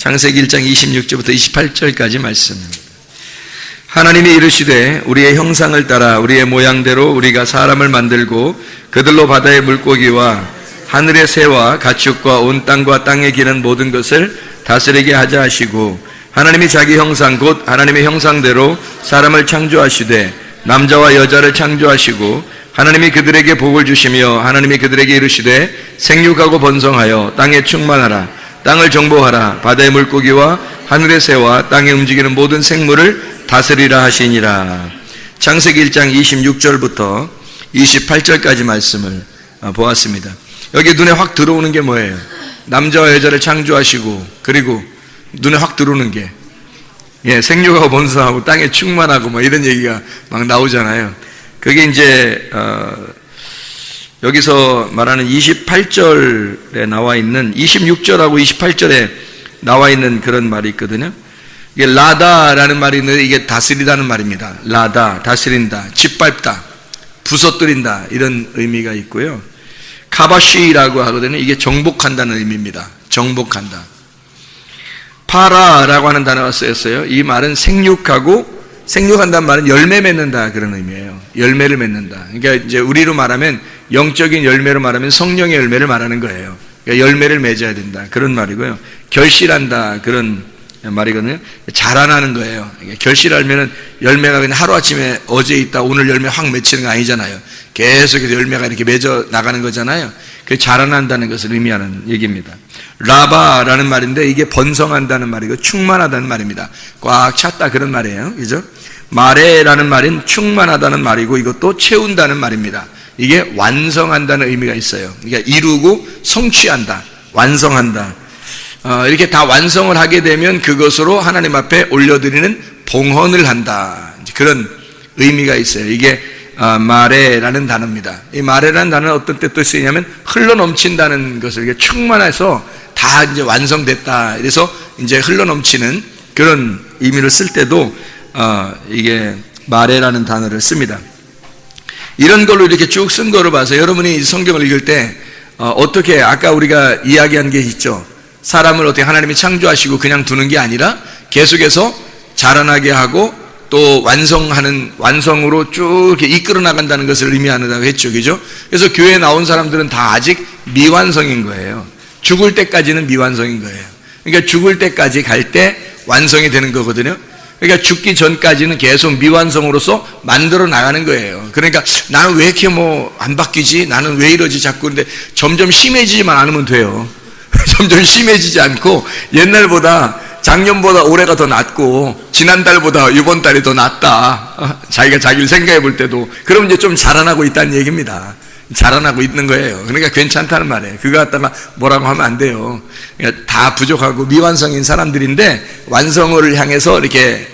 창세기 1장 26절부터 28절까지 말씀입니다. 하나님이 이르시되 우리의 형상을 따라 우리의 모양대로 우리가 사람을 만들고 그들로 바다의 물고기와 하늘의 새와 가축과 온 땅과 땅에 기는 모든 것을 다스리게 하자 하시고, 하나님이 자기 형상 곧 하나님의 형상대로 사람을 창조하시되 남자와 여자를 창조하시고, 하나님이 그들에게 복을 주시며 하나님이 그들에게 이르시되 생육하고 번성하여 땅에 충만하라. 땅을 정복하라. 바다의 물고기와 하늘의 새와 땅에 움직이는 모든 생물을 다스리라 하시니라. 창세기 1장 26절부터 28절까지 말씀을 보았습니다. 여기 눈에 확 들어오는 게 뭐예요? 남자와 여자를 창조하시고, 그리고 눈에 확 들어오는 게 생육하고 번성하고 땅에 충만하고 뭐 이런 얘기가 막 나오잖아요. 그게 이제 여기서 말하는 28절에 나와 있는 26절하고 28절에 나와 있는 그런 말이 있거든요. 이게 라다라는 말이 있는데 이게 다스리다는 말입니다. 라다, 다스린다, 짓밟다, 부서뜨린다 이런 의미가 있고요. 카바시라고 하거든요. 이게 정복한다는 의미입니다. 정복한다. 파라라고 하는 단어가 쓰였어요. 이 말은 생육한다는 말은 열매 맺는다 그런 의미예요. 열매를 맺는다. 그러니까 이제 우리로 말하면 영적인 열매로 말하면 성령의 열매를 말하는 거예요. 그러니까 열매를 맺어야 된다 그런 말이고요. 결실한다 그런 말이거든요. 자라나는 거예요. 그러니까 결실하면은 열매가 그냥 하루아침에 어제 있다 오늘 열매 확 맺히는 거 아니잖아요. 계속해서 열매가 이렇게 맺어 나가는 거잖아요. 그 자라난다는 것을 의미하는 얘기입니다. 라바라는 말인데 이게 번성한다는 말이고 충만하다는 말입니다. 꽉 찼다 그런 말이에요. 그죠? 마레라는 말은 충만하다는 말이고 이것도 채운다는 말입니다. 이게 완성한다는 의미가 있어요. 그러니까 이루고 성취한다, 완성한다. 이렇게 다 완성을 하게 되면 그것으로 하나님 앞에 올려드리는 봉헌을 한다. 그런 의미가 있어요. 이게 마레라는 단어입니다. 이 마레라는 단어는 어떤 때 또 쓰이냐면 흘러넘친다는 것을, 이게 충만해서 다 이제 완성됐다. 그래서 이제 흘러넘치는 그런 의미를 쓸 때도 이게 마레라는 단어를 씁니다. 이런 걸로 이렇게 쭉 쓴 거로 봐서 여러분이 성경을 읽을 때 어떻게 아까 우리가 이야기한 게 있죠. 사람을 어떻게 하나님이 창조하시고 그냥 두는 게 아니라 계속해서 자라나게 하고 또 완성으로 쭉 이렇게 이끌어 나간다는 것을 의미한다고 했죠. 그죠? 그래서 교회에 나온 사람들은 다 아직 미완성인 거예요. 죽을 때까지는 미완성인 거예요. 그러니까 죽을 때까지 갈 때 완성이 되는 거거든요. 그러니까 죽기 전까지는 계속 미완성으로서 만들어 나가는 거예요. 그러니까 나는 왜 이렇게 안 바뀌지? 나는 왜 이러지? 자꾸. 근데 점점 심해지지만 않으면 돼요. 점점 심해지지 않고 옛날보다 작년보다 올해가 더 낫고 지난달보다 이번 달이 더 낫다. 자기가 자기를 생각해 볼 때도 그럼 이제 좀 자라나고 있다는 얘기입니다. 자라나고 있는 거예요. 그러니까 괜찮다는 말이에요. 그거 갖다가 뭐라고 하면 안 돼요. 그러니까 다 부족하고 미완성인 사람들인데 완성을 향해서 이렇게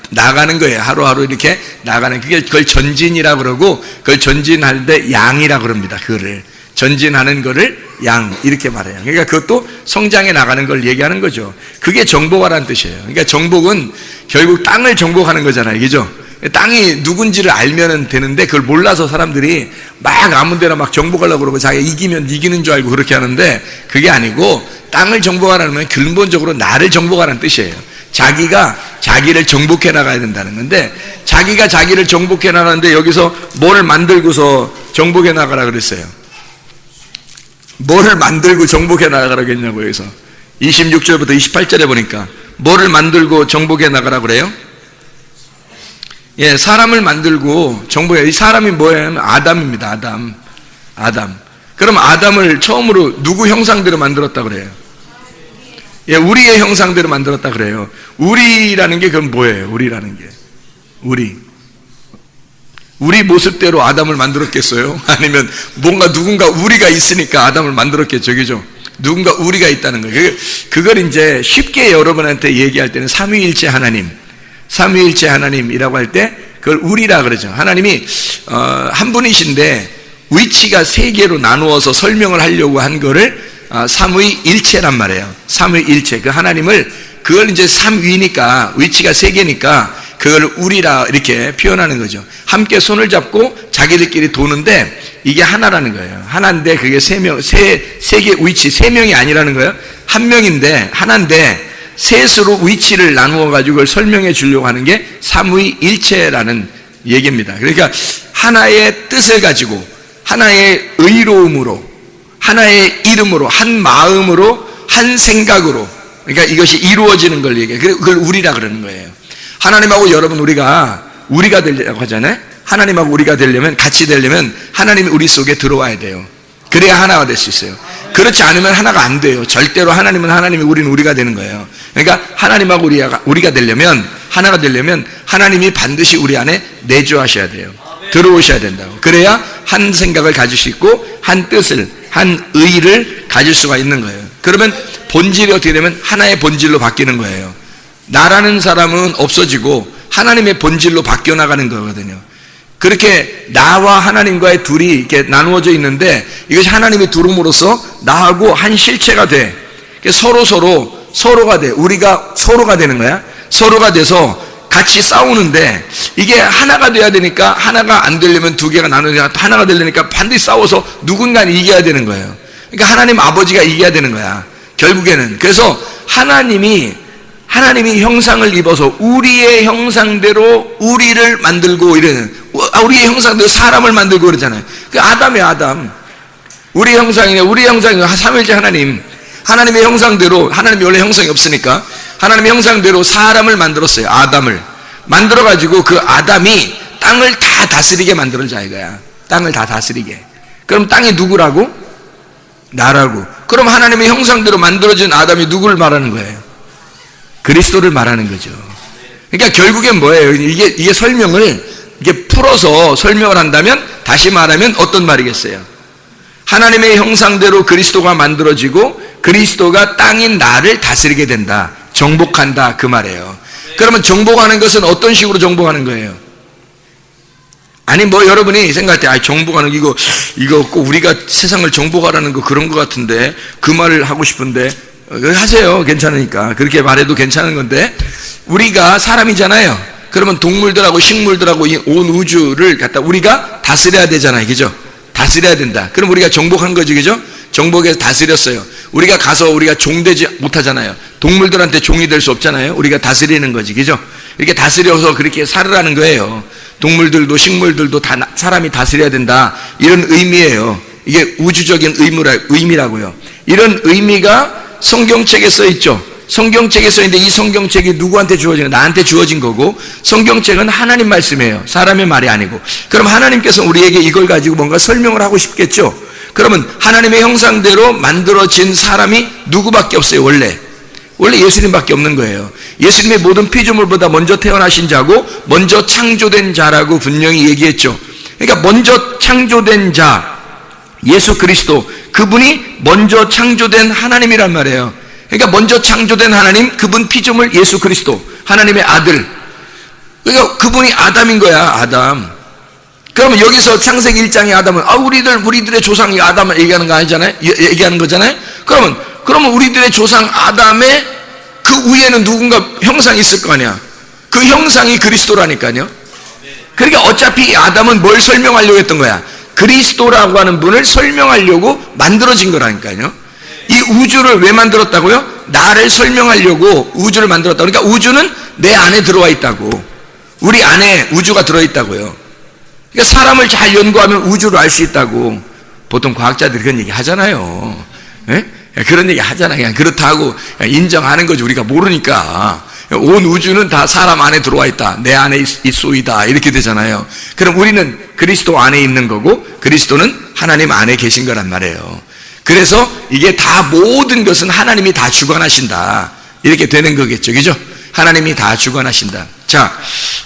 나가는 거예요. 하루하루 이렇게 나가는, 그걸 전진이라고 그러고, 그걸 전진할 때 양이라고 그럽니다. 그거를 전진하는 거를 양 이렇게 말해요. 그러니까 그것도 성장해 나가는 걸 얘기하는 거죠. 그게 정복하라는 뜻이에요. 그러니까 정복은 결국 땅을 정복하는 거잖아요. 그죠? 땅이 누군지를 알면 되는데 그걸 몰라서 사람들이 막 아무 데나 막 정복하려고 그러고 자기가 이기면 이기는 줄 알고 그렇게 하는데, 그게 아니고 땅을 정복하라는 건 근본적으로 나를 정복하라는 뜻이에요. 자기가 자기를 정복해 나가야 된다는 건데, 자기가 자기를 정복해 나가는데 여기서 뭐를 만들고서 정복해 나가라 그랬어요. 뭐를 만들고 정복해 나가라고 했냐고. 여기서 26절부터 28절에 보니까 뭐를 만들고 정복해 나가라 그래요? 사람을 만들고 정복해. 이 사람이 뭐예요? 아담입니다. 아담. 그럼 아담을 처음으로 누구 형상대로 만들었다 그래요? 우리의 형상대로 만들었다 그래요. 우리라는 게 그럼 뭐예요? 우리라는 게 우리 모습대로 아담을 만들었겠어요? 아니면 누군가 우리가 있으니까 아담을 만들었겠죠. 그죠? 누군가 우리가 있다는 거예요. 그걸 이제 쉽게 여러분한테 얘기할 때는 삼위일체 하나님이라고 할 때 그걸 우리라 그러죠. 하나님이 한 분이신데 위치가 세 개로 나누어서 설명을 하려고 한 거를 삼위일체란 말이에요. 삼위일체. 그 하나님을, 그걸 이제 삼위니까 위치가 세 개니까 그걸 우리라 이렇게 표현하는 거죠. 함께 손을 잡고 자기들끼리 도는데 이게 하나라는 거예요. 하나인데 그게 세 개 위치, 세 명이 아니라는 거예요. 한 명인데 하나인데 셋으로 위치를 나누어 가지고 그걸 설명해 주려고 하는 게 삼위일체라는 얘기입니다. 그러니까 하나의 뜻을 가지고 하나의 의로움으로 하나의 이름으로 한 마음으로 한 생각으로 그러니까 이것이 이루어지는 걸 얘기해요. 그걸 우리라 그러는 거예요. 하나님하고 여러분 우리가 되려고 하잖아요. 하나님하고 우리가 되려면 같이 되려면 하나님이 우리 속에 들어와야 돼요. 그래야 하나가 될 수 있어요. 그렇지 않으면 하나가 안 돼요. 절대로 하나님은 하나님이 우리는 우리가 되는 거예요. 그러니까 하나님하고 우리가 되려면 하나가 되려면 하나님이 반드시 우리 안에 내주하셔야 돼요. 들어오셔야 된다고. 그래야 한 생각을 가질 수 있고 한 뜻을 한 의를 가질 수가 있는 거예요. 그러면 본질이 어떻게 되면 하나의 본질로 바뀌는 거예요. 나라는 사람은 없어지고 하나님의 본질로 바뀌어 나가는 거거든요. 그렇게 나와 하나님과의 둘이 이렇게 나누어져 있는데 이것이 하나님이 두름으로써 나하고 한 실체가 돼. 서로가 돼. 우리가 서로가 되는 거야. 서로가 돼서 같이 싸우는데 이게 하나가 돼야 되니까 하나가 안 되려면 두 개가 나누어져 하나가 되려니까 반드시 싸워서 누군가는 이겨야 되는 거예요. 그러니까 하나님 아버지가 이겨야 되는 거야. 결국에는. 그래서 하나님이 형상을 입어서 우리의 형상대로 우리를 만들고 이러는 우리의 형상대로 사람을 만들고 그러잖아요. 그 아담이에요. 아담. 우리 형상이네. 삼위일체 하나님의 형상대로 하나님이 원래 형상이 없으니까 하나님의 형상대로 사람을 만들었어요. 아담을 만들어가지고 그 아담이 땅을 다 다스리게 만들어자 이거야. 땅을 다 다스리게. 그럼 땅이 누구라고? 나라고. 그럼 하나님의 형상대로 만들어진 아담이 누구를 말하는 거예요? 그리스도를 말하는 거죠. 그러니까 결국엔 뭐예요? 이게 설명을 이게 풀어서 설명을 한다면 다시 말하면 어떤 말이겠어요? 하나님의 형상대로 그리스도가 만들어지고 그리스도가 땅인 나를 다스리게 된다. 정복한다 그 말이에요. 그러면 정복하는 것은 어떤 식으로 정복하는 거예요? 아니 뭐 여러분이 생각할 때 정복하는 이거 꼭 우리가 세상을 정복하라는 거 그런 것 같은데 그 말을 하고 싶은데 하세요. 괜찮으니까 그렇게 말해도 괜찮은 건데 우리가 사람이잖아요. 그러면 동물들하고 식물들하고 이 온 우주를 갖다 우리가 다스려야 되잖아요. 그죠? 다스려야 된다. 그럼 우리가 정복한 거지. 그죠? 정복해서 다스렸어요. 우리가 가서 우리가 종되지 못하잖아요. 동물들한테 종이 될 수 없잖아요. 우리가 다스리는 거지. 그죠? 이렇게 다스려서 그렇게 살으라는 거예요. 동물들도 식물들도 다 사람이 다스려야 된다. 이런 의미예요. 이게 우주적인 의미라고요. 이런 의미가 성경책에 써 있죠. 성경책에 써 있는데 이 성경책이 누구한테 주어진 거예요? 나한테 주어진 거고 성경책은 하나님 말씀이에요. 사람의 말이 아니고. 그럼 하나님께서 우리에게 이걸 가지고 뭔가 설명을 하고 싶겠죠. 그러면 하나님의 형상대로 만들어진 사람이 누구밖에 없어요. 원래 예수님밖에 없는 거예요. 예수님의 모든 피조물보다 먼저 태어나신 자고 먼저 창조된 자라고 분명히 얘기했죠. 그러니까 먼저 창조된 자 예수 그리스도 그분이 먼저 창조된 하나님이란 말이에요. 그러니까 먼저 창조된 하나님 그분 피조물 예수 그리스도 하나님의 아들. 그러니까 그분이 아담인 거야. 아담. 그러면 여기서 창세기 1장의 아담은 우리들의 조상이 아담을 얘기하는 거 아니잖아요. 얘기하는 거잖아요. 그러면 우리들의 조상 아담의 그 위에는 누군가 형상이 있을 거 아니야. 그 형상이 그리스도라니까요. 그러니까 어차피 아담은 뭘 설명하려고 했던 거야? 그리스도라고 하는 분을 설명하려고 만들어진 거라니까요. 이 우주를 왜 만들었다고요? 나를 설명하려고 우주를 만들었다. 그러니까 우주는 내 안에 들어와 있다고. 우리 안에 우주가 들어있다고요. 그러니까 사람을 잘 연구하면 우주를 알 수 있다고. 보통 과학자들이 그런 얘기 하잖아요. 예? 그런 얘기 하잖아요. 그냥 그렇다고 인정하는 거지. 우리가 모르니까. 온 우주는 다 사람 안에 들어와 있다. 내 안에 있소이다. 이렇게 되잖아요. 그럼 우리는 그리스도 안에 있는 거고 그리스도는 하나님 안에 계신 거란 말이에요. 그래서 이게 다 모든 것은 하나님이 다 주관하신다. 이렇게 되는 거겠죠. 그죠? 하나님이 다 주관하신다. 자,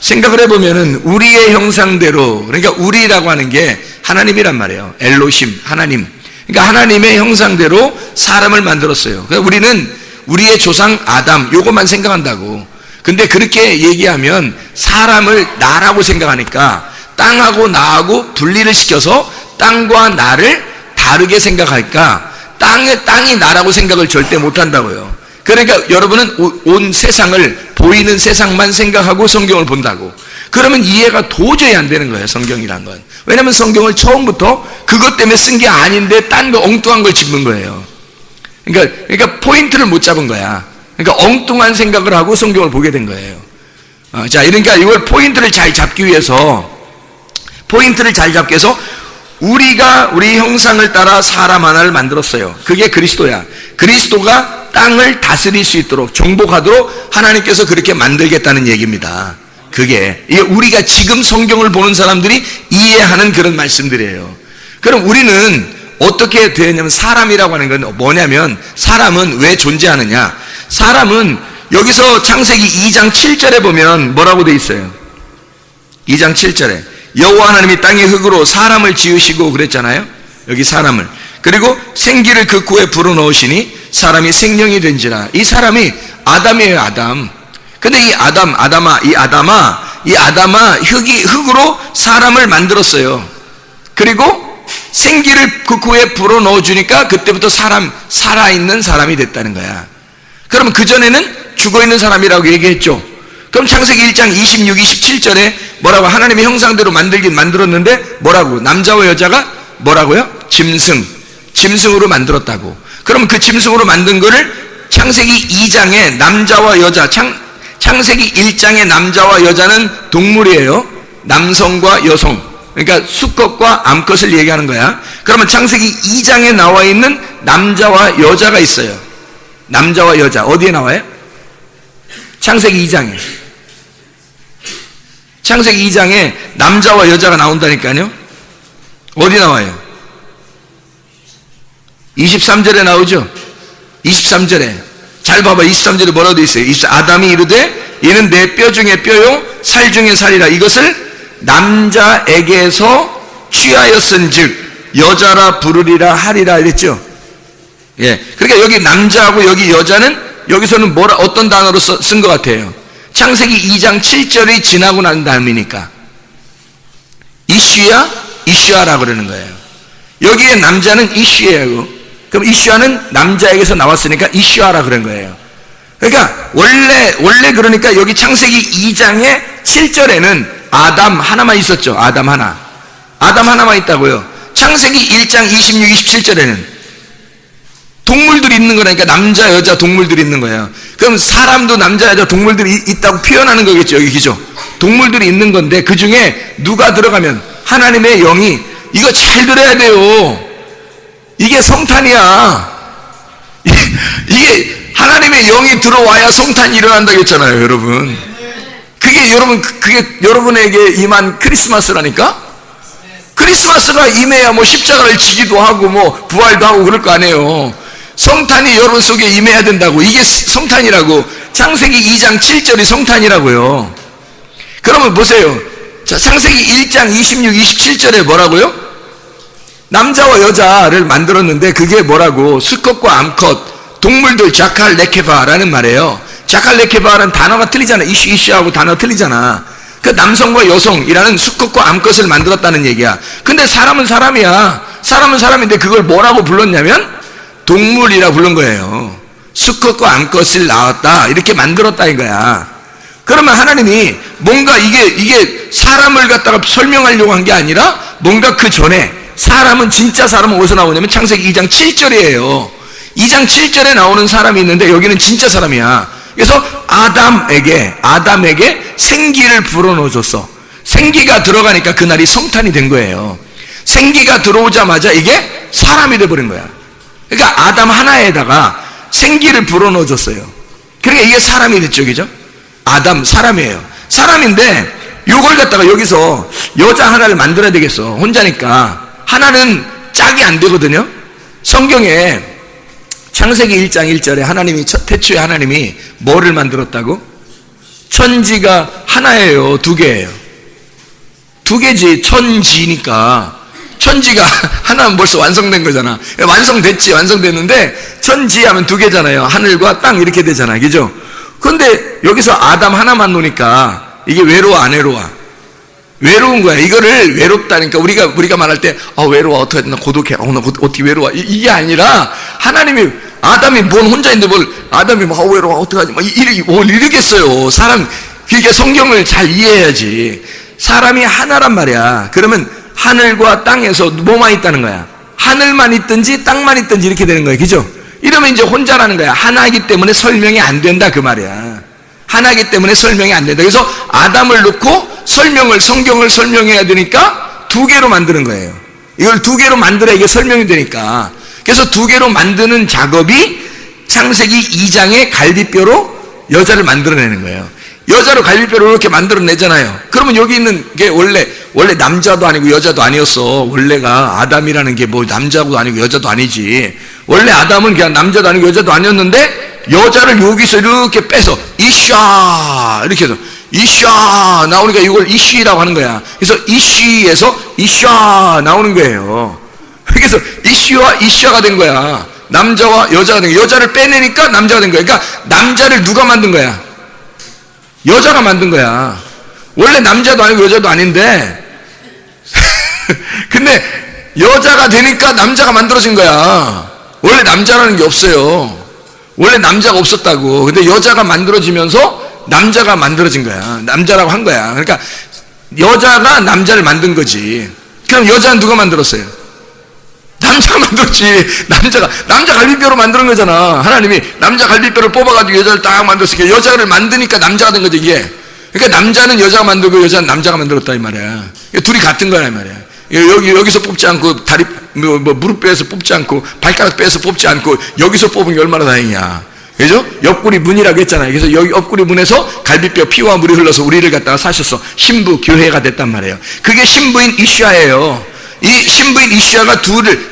생각을 해보면은 우리의 형상대로, 그러니까 우리라고 하는 게 하나님이란 말이에요. 엘로힘, 하나님. 그러니까 하나님의 형상대로 사람을 만들었어요. 그러니까 우리는 우리의 조상 아담, 요것만 생각한다고. 근데 그렇게 얘기하면 사람을 나라고 생각하니까 땅하고 나하고 분리를 시켜서 땅과 나를 다르게 생각할까? 땅이 나라고 생각을 절대 못한다고요. 그러니까 여러분은 온 세상을 보이는 세상만 생각하고 성경을 본다고. 그러면 이해가 도저히 안 되는 거예요. 성경이란 건. 왜냐하면 성경을 처음부터 그것 때문에 쓴 게 아닌데 딴 거 엉뚱한 걸 짚는 거예요. 그러니까 포인트를 못 잡은 거야. 그러니까 엉뚱한 생각을 하고 성경을 보게 된 거예요. 자, 그러니까 이걸 포인트를 잘 잡기 위해서 우리가 우리 형상을 따라 사람 하나를 만들었어요. 그게 그리스도야. 그리스도가 땅을 다스릴 수 있도록 정복하도록 하나님께서 그렇게 만들겠다는 얘기입니다. 그게 우리가 지금 성경을 보는 사람들이 이해하는 그런 말씀들이에요. 그럼 우리는 어떻게 되냐면, 사람이라고 하는 건 뭐냐면, 사람은 왜 존재하느냐? 사람은 여기서 창세기 2장 7절에 보면 뭐라고 돼 있어요? 2장 7절에 여호와 하나님이 땅의 흙으로 사람을 지으시고 그랬잖아요. 여기 사람을. 그리고 생기를 그 코에 불어넣으시니 사람이 생명이 된지라. 이 사람이 아담이에요. 아담. 근데 이 아담아 흙으로 사람을 만들었어요. 그리고 생기를 그 코에 불어넣어 주니까 그때부터 살아있는 사람이 됐다는 거야. 그러면 그전에는 죽어있는 사람이라고 얘기했죠. 그럼 창세기 1장 26, 27절에 뭐라고? 하나님의 형상대로 만들긴 만들었는데 뭐라고? 남자와 여자가 뭐라고요? 짐승으로 만들었다고. 그럼 그 짐승으로 만든 거를 창세기 2장에 남자와 여자, 창세기 1장의 남자와 여자는 동물이에요. 남성과 여성. 그러니까 수컷과 암컷을 얘기하는 거야. 그러면 창세기 2장에 나와 있는 남자와 여자가 있어요. 남자와 여자 어디에 나와요? 창세기 2장에. 창세기 2장에 남자와 여자가 나온다니까요. 어디 나와요? 23절에 나오죠. 23절에 잘 봐봐. 23절에 뭐라고 돼 있어요? 아담이 이르되 이는 내 뼈 중에 뼈요 살 중에 살이라. 이것을 남자에게서 취하였은즉 여자라 부르리라 하리라 이랬죠. 예. 그러니까 여기 남자하고 여기 여자는 여기서는 어떤 단어로 쓴 것 같아요? 창세기 2장 7절이 지나고 난 다음이니까 이슈아라고 그러는 거예요. 여기에 남자는 이슈예요. 그럼 이슈아는 남자에게서 나왔으니까 이슈아라 그런 거예요. 그러니까 원래 그러니까 여기 창세기 2장의 7절에는 아담 하나만 있었죠. 아담 하나만 있다고요. 창세기 1장 26, 27절에는 동물들이 있는 거라니까. 남자, 여자 동물들이 있는 거예요. 그럼 사람도 남자, 여자 동물들이 있다고 표현하는 거겠죠. 여기죠. 동물들이 있는 건데 그 중에 누가 들어가면 하나님의 영이, 이거 잘 들어야 돼요. 이게 성탄이야. 이게 하나님의 영이 들어와야 성탄이 일어난다고 했잖아요, 여러분. 그게 여러분에게 임한 크리스마스라니까? 크리스마스가 임해야 뭐 십자가를 지기도 하고 뭐 부활도 하고 그럴 거 아니에요. 성탄이 여러분 속에 임해야 된다고. 이게 성탄이라고. 창세기 2장 7절이 성탄이라고요. 그러면 보세요. 자, 창세기 1장 26, 27절에 뭐라고요? 남자와 여자를 만들었는데 그게 뭐라고? 수컷과 암컷, 동물들 자칼 네케바라는 말이에요. 자칼 네케바라는 단어가 틀리잖아. 이슈하고 단어 틀리잖아. 그 남성과 여성이라는 수컷과 암컷을 만들었다는 얘기야. 근데 사람은 사람이야. 사람은 사람인데 그걸 뭐라고 불렀냐면 동물이라 부른 거예요. 수컷과 암컷을 낳았다, 이렇게 만들었다 이거야. 그러면 하나님이 뭔가 이게 사람을 갖다가 설명하려고 한 게 아니라 뭔가 그 전에 진짜 사람은 어디서 나오냐면 창세기 2장 7절이에요. 2장 7절에 나오는 사람이 있는데 여기는 진짜 사람이야. 그래서 아담에게 생기를 불어넣어줬어. 생기가 들어가니까 그날이 성탄이 된 거예요. 생기가 들어오자마자 이게 사람이 돼버린 거야. 그러니까 아담 하나에다가 생기를 불어넣어줬어요. 그러니까 이게 사람이 됐죠, 그죠? 아담 사람이에요. 사람인데 요걸 갖다가 여기서 여자 하나를 만들어야 되겠어. 혼자니까. 하나는 짝이 안 되거든요. 성경에 창세기 1장 1절에 태초에 하나님이 뭐를 만들었다고? 천지가 하나예요, 두 개예요? 두 개지. 천지니까 천지가 하나면 벌써 완성된 거잖아. 완성됐는데 천지 하면 두 개잖아요. 하늘과 땅 이렇게 되잖아, 그죠? 근데 여기서 아담 하나만 놓으니까 이게 외로워 안 외로워? 외로운 거야. 이거를 외롭다니까. 우리가 말할 때 외로워, 어떡하지, 나 고독해, 나 어떻게 외로워, 이게 아니라 하나님이 아담이 혼자 있는데 아담이 외로워, 어떡하지, 이러겠어요. 그게 성경을 잘 이해해야지. 사람이 하나란 말이야. 그러면 하늘과 땅에서 뭐만 있다는 거야? 하늘만 있든지 땅만 있든지 이렇게 되는 거야, 그죠? 이러면 이제 혼자라는 거야. 하나이기 때문에 설명이 안 된다 그 말이야. 하나이기 때문에 설명이 안 된다. 그래서 아담을 넣고 성경을 설명해야 되니까 두 개로 만드는 거예요. 이걸 두 개로 만들어야 이게 설명이 되니까. 그래서 두 개로 만드는 작업이 창세기 2장의 갈비뼈로 여자를 만들어내는 거예요. 여자로 갈비뼈로 이렇게 만들어내잖아요. 그러면 여기 있는 게 원래 남자도 아니고 여자도 아니었어. 원래가 아담이라는 게 뭐 남자도 아니고 여자도 아니지. 원래 아담은 그냥 남자도 아니고 여자도 아니었는데 여자를 여기서 이렇게 빼서 이샤 이렇게 해서 이샤 나오니까 이걸 이시라고 하는 거야. 그래서 이시에서 이샤 나오는 거예요. 그래서 이시와 이샤가 된 거야. 남자와 여자가 된 거야. 여자를 빼내니까 남자가 된 거야. 그러니까 남자를 누가 만든 거야? 여자가 만든 거야. 원래 남자도 아니고 여자도 아닌데 근데 여자가 되니까 남자가 만들어진 거야. 원래 남자라는 게 없어요. 원래 남자가 없었다고. 근데 여자가 만들어지면서 남자가 만들어진 거야. 남자라고 한 거야. 그러니까 여자가 남자를 만든 거지. 그럼 여자는 누가 만들었어요? 남자가 만들었지. 남자 갈비뼈로 만드는 거잖아. 하나님이 남자 갈비뼈를 뽑아가지고 여자를 딱 만들었으니까 여자를 만드니까 남자가 된 거지 이게. 그러니까 남자는 여자가 만들고 여자는 남자가 만들었다 이 말이야. 둘이 같은 거야 이 말이야. 여기서 뽑지 않고 다리 무릎 빼서 뽑지 않고 발가락 빼서 뽑지 않고 여기서 뽑은 게 얼마나 다행이야. 그죠? 옆구리 문이라고 했잖아요. 그래서 여기 옆구리 문에서 갈비뼈 피와 물이 흘러서 우리를 갖다가 사셨어. 신부 교회가 됐단 말이에요. 그게 신부인 이슈아예요. 이 신부인 이슈아가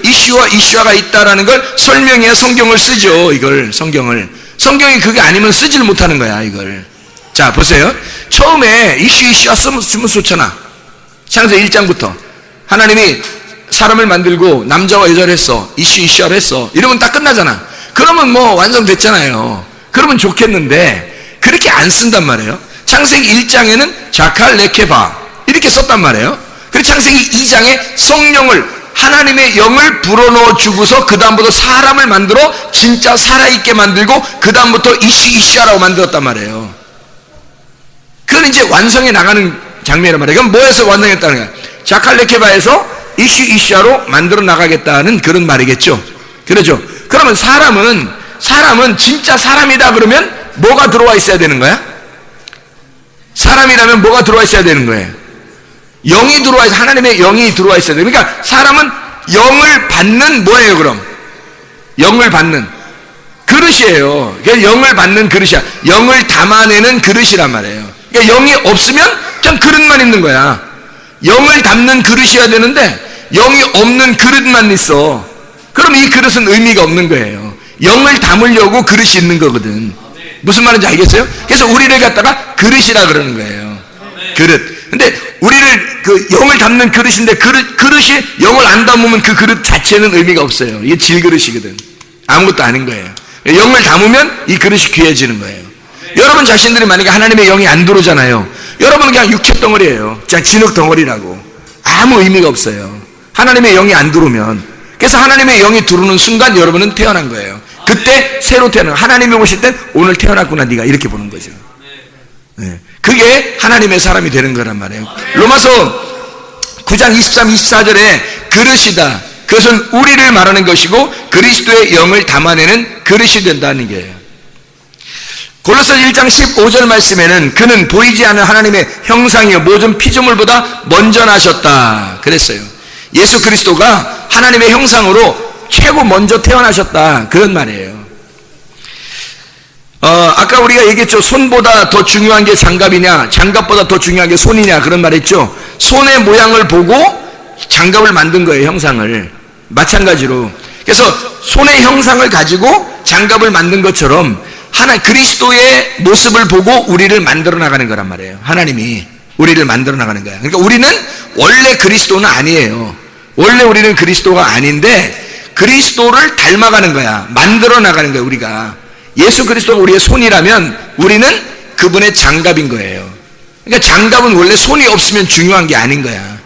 이슈와 이슈아가 있다라는 걸 설명해야 성경을 쓰죠. 이걸 성경이 그게 아니면 쓰지를 못하는 거야 이걸. 자 보세요. 처음에 이슈아 쓰면 좋잖아. 창세기 1장부터 하나님이 사람을 만들고 남자와 여자를 했어. 이슈아를 했어. 이러면 딱 끝나잖아. 그러면 뭐 완성됐잖아요. 그러면 좋겠는데 그렇게 안 쓴단 말이에요. 창세기 1장에는 자칼 레케바 이렇게 썼단 말이에요. 그리고 창세기 2장에 성령을 하나님의 영을 불어넣어 주고서 그 다음부터 사람을 만들어 진짜 살아있게 만들고 그 다음부터 이시아라고 만들었단 말이에요. 그건 이제 완성해 나가는 장면이란 말이에요. 그럼 뭐에서 완성했다는 거야? 자칼 레케바에서 이시아로 만들어 나가겠다는 그런 말이겠죠. 그렇죠? 그러면 사람은 진짜 사람이다 그러면 뭐가 들어와 있어야 되는 거야? 사람이라면 뭐가 들어와 있어야 되는 거예요? 영이 들어와 있어. 하나님의 영이 들어와 있어야 돼. 그러니까 사람은 영을 받는 뭐예요 그럼? 영을 받는 그릇이에요. 그러니까 영을 받는 그릇이야. 영을 담아내는 그릇이란 말이에요. 그러니까 영이 없으면 그냥 그릇만 있는 거야. 영을 담는 그릇이어야 되는데 영이 없는 그릇만 있어. 그럼 이 그릇은 의미가 없는 거예요. 영을 담으려고 그릇이 있는 거거든. 무슨 말인지 알겠어요? 그래서 우리를 갖다가 그릇이라 그러는 거예요. 그릇. 근데 우리를 그 영을 담는 그릇인데 그릇이 영을 안 담으면 그 그릇 자체는 의미가 없어요. 이게 질그릇이거든. 아무것도 아닌 거예요. 영을 담으면 이 그릇이 귀해지는 거예요. 여러분 자신들이 만약에 하나님의 영이 안 들어오잖아요. 여러분은 그냥 육체 덩어리예요. 그냥 진흙 덩어리라고. 아무 의미가 없어요. 하나님의 영이 안 들어오면. 그래서 하나님의 영이 들어오는 순간 여러분은 태어난 거예요. 그때 새로 태어난 거예요. 하나님이 오실 땐 오늘 태어났구나 네가 이렇게 보는 거죠. 네. 그게 하나님의 사람이 되는 거란 말이에요. 로마서 9장 23, 24절에 그릇이다. 그것은 우리를 말하는 것이고 그리스도의 영을 담아내는 그릇이 된다는 거예요. 골로새 1장 15절 말씀에는 그는 보이지 않는 하나님의 형상이요 모든 피조물보다 먼저 나셨다 그랬어요. 예수 그리스도가 하나님의 형상으로 최고 먼저 태어나셨다 그런 말이에요. 아까 우리가 얘기했죠. 손보다 더 중요한 게 장갑이냐 장갑보다 더 중요한 게 손이냐 그런 말 했죠. 손의 모양을 보고 장갑을 만든 거예요. 형상을. 마찬가지로 그래서 손의 형상을 가지고 장갑을 만든 것처럼 그리스도의 모습을 보고 우리를 만들어 나가는 거란 말이에요. 하나님이 우리를 만들어 나가는 거야. 그러니까 우리는 원래 그리스도는 아니에요. 원래 우리는 그리스도가 아닌데 그리스도를 닮아가는 거야. 만들어 나가는 거야 우리가. 예수 그리스도가 우리의 손이라면 우리는 그분의 장갑인 거예요. 그러니까 장갑은 원래 손이 없으면 중요한 게 아닌 거야.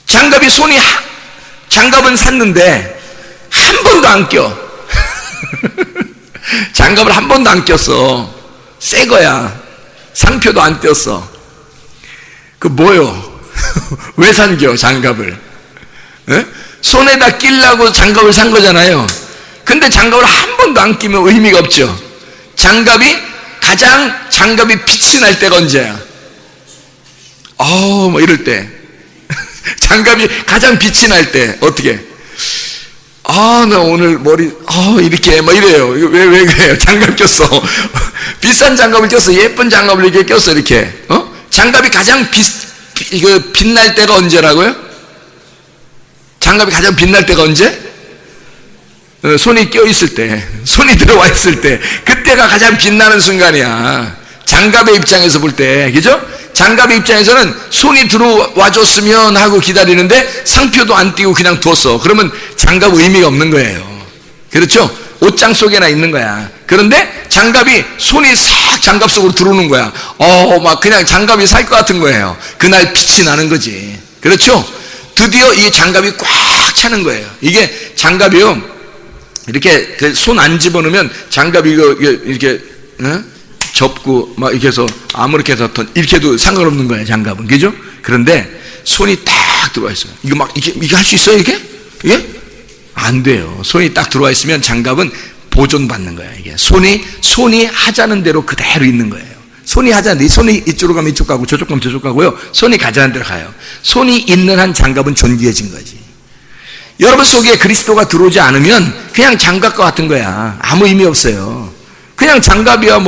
장갑은 샀는데 한 번도 안 껴. 장갑을 한 번도 안 꼈어. 새 거야. 상표도 안 떼었어. 그 뭐요? 왜 산겨 장갑을? 에? 손에다 끼려고 장갑을 산 거잖아요. 근데 장갑을 한 번도 안 끼면 의미가 없죠. 장갑이 빛이 날 때가 언제야? 뭐 이럴 때. 장갑이 가장 빛이 날 때, 어떻게? 나 오늘 머리, 이렇게, 이래요. 왜 그래요? 장갑 꼈어. 비싼 장갑을 꼈어. 예쁜 장갑을 이렇게 꼈어, 이렇게. 장갑이 가장 빛날 때가 언제라고요? 장갑이 가장 빛날 때가 언제? 손이 껴있을 때, 손이 들어와 있을 때, 그때가 가장 빛나는 순간이야. 장갑의 입장에서 볼 때, 그죠? 장갑의 입장에서는 손이 들어와 줬으면 하고 기다리는데 상표도 안 띄고 그냥 뒀어. 그러면 장갑 의미가 없는 거예요. 그렇죠? 옷장 속에나 있는 거야. 그런데 장갑이 손이 싹 장갑 속으로 들어오는 거야. 막 그냥 장갑이 살 것 같은 거예요. 그날 빛이 나는 거지. 그렇죠? 드디어 이 장갑이 꽉 차는 거예요. 이게 장갑이요. 이렇게 손 안 집어넣으면 장갑이 이렇게, 접고 이렇게 해서 아무렇게 해서 이렇게 해도 상관없는 거예요. 장갑은. 그죠? 그런데 손이 딱 들어와 있어요. 이게 할 수 있어요? 이게 안 돼요. 손이 딱 들어와 있으면 장갑은 보존받는 거예요. 이게 손이 하자는 대로 그대로 있는 거예요. 손이 하자는 대로, 손이 이쪽으로 가면 이쪽 가고 저쪽 가면 저쪽 가고요. 손이 가자는 대로 가요. 손이 있는 한 장갑은 존귀해진 거지. 여러분 속에 그리스도가 들어오지 않으면 그냥 장갑과 같은 거야. 아무 의미 없어요. 그냥 장갑이야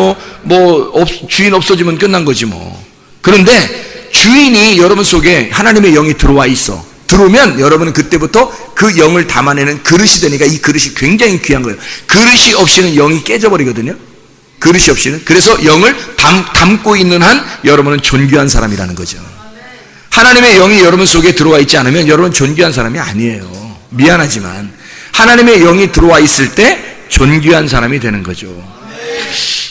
주인 없어지면 끝난 거지 뭐. 그런데 주인이 여러분 속에 하나님의 영이 들어와 있어. 들어오면 여러분은 그때부터 그 영을 담아내는 그릇이 되니까 이 그릇이 굉장히 귀한 거예요. 그릇이 없이는 영이 깨져버리거든요. 그릇이 없이는. 그래서 영을 담고 있는 한 여러분은 존귀한 사람이라는 거죠. 하나님의 영이 여러분 속에 들어와 있지 않으면 여러분 존귀한 사람이 아니에요. 미안하지만 하나님의 영이 들어와 있을 때 존귀한 사람이 되는 거죠.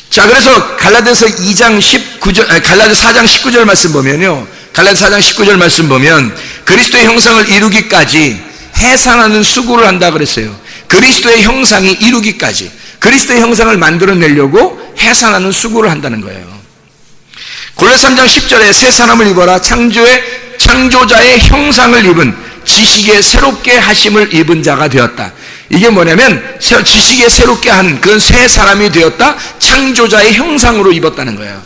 자, 그래서 갈라디아서 4장 19절 말씀 보면요. 갈라디아서 4장 19절 말씀 보면 그리스도의 형상을 이루기까지 해산하는 수고를 한다 그랬어요. 그리스도의 형상이 이루기까지, 그리스도의 형상을 만들어내려고 해산하는 수고를 한다는 거예요. 골로새 3장 10절에 새 사람을 입어라. 창조자의 형상을 입은 지식에 새롭게 하심을 입은 자가 되었다. 이게 뭐냐면 지식에 새롭게 하는 그런 새 사람이 되었다. 창조자의 형상으로 입었다는 거예요.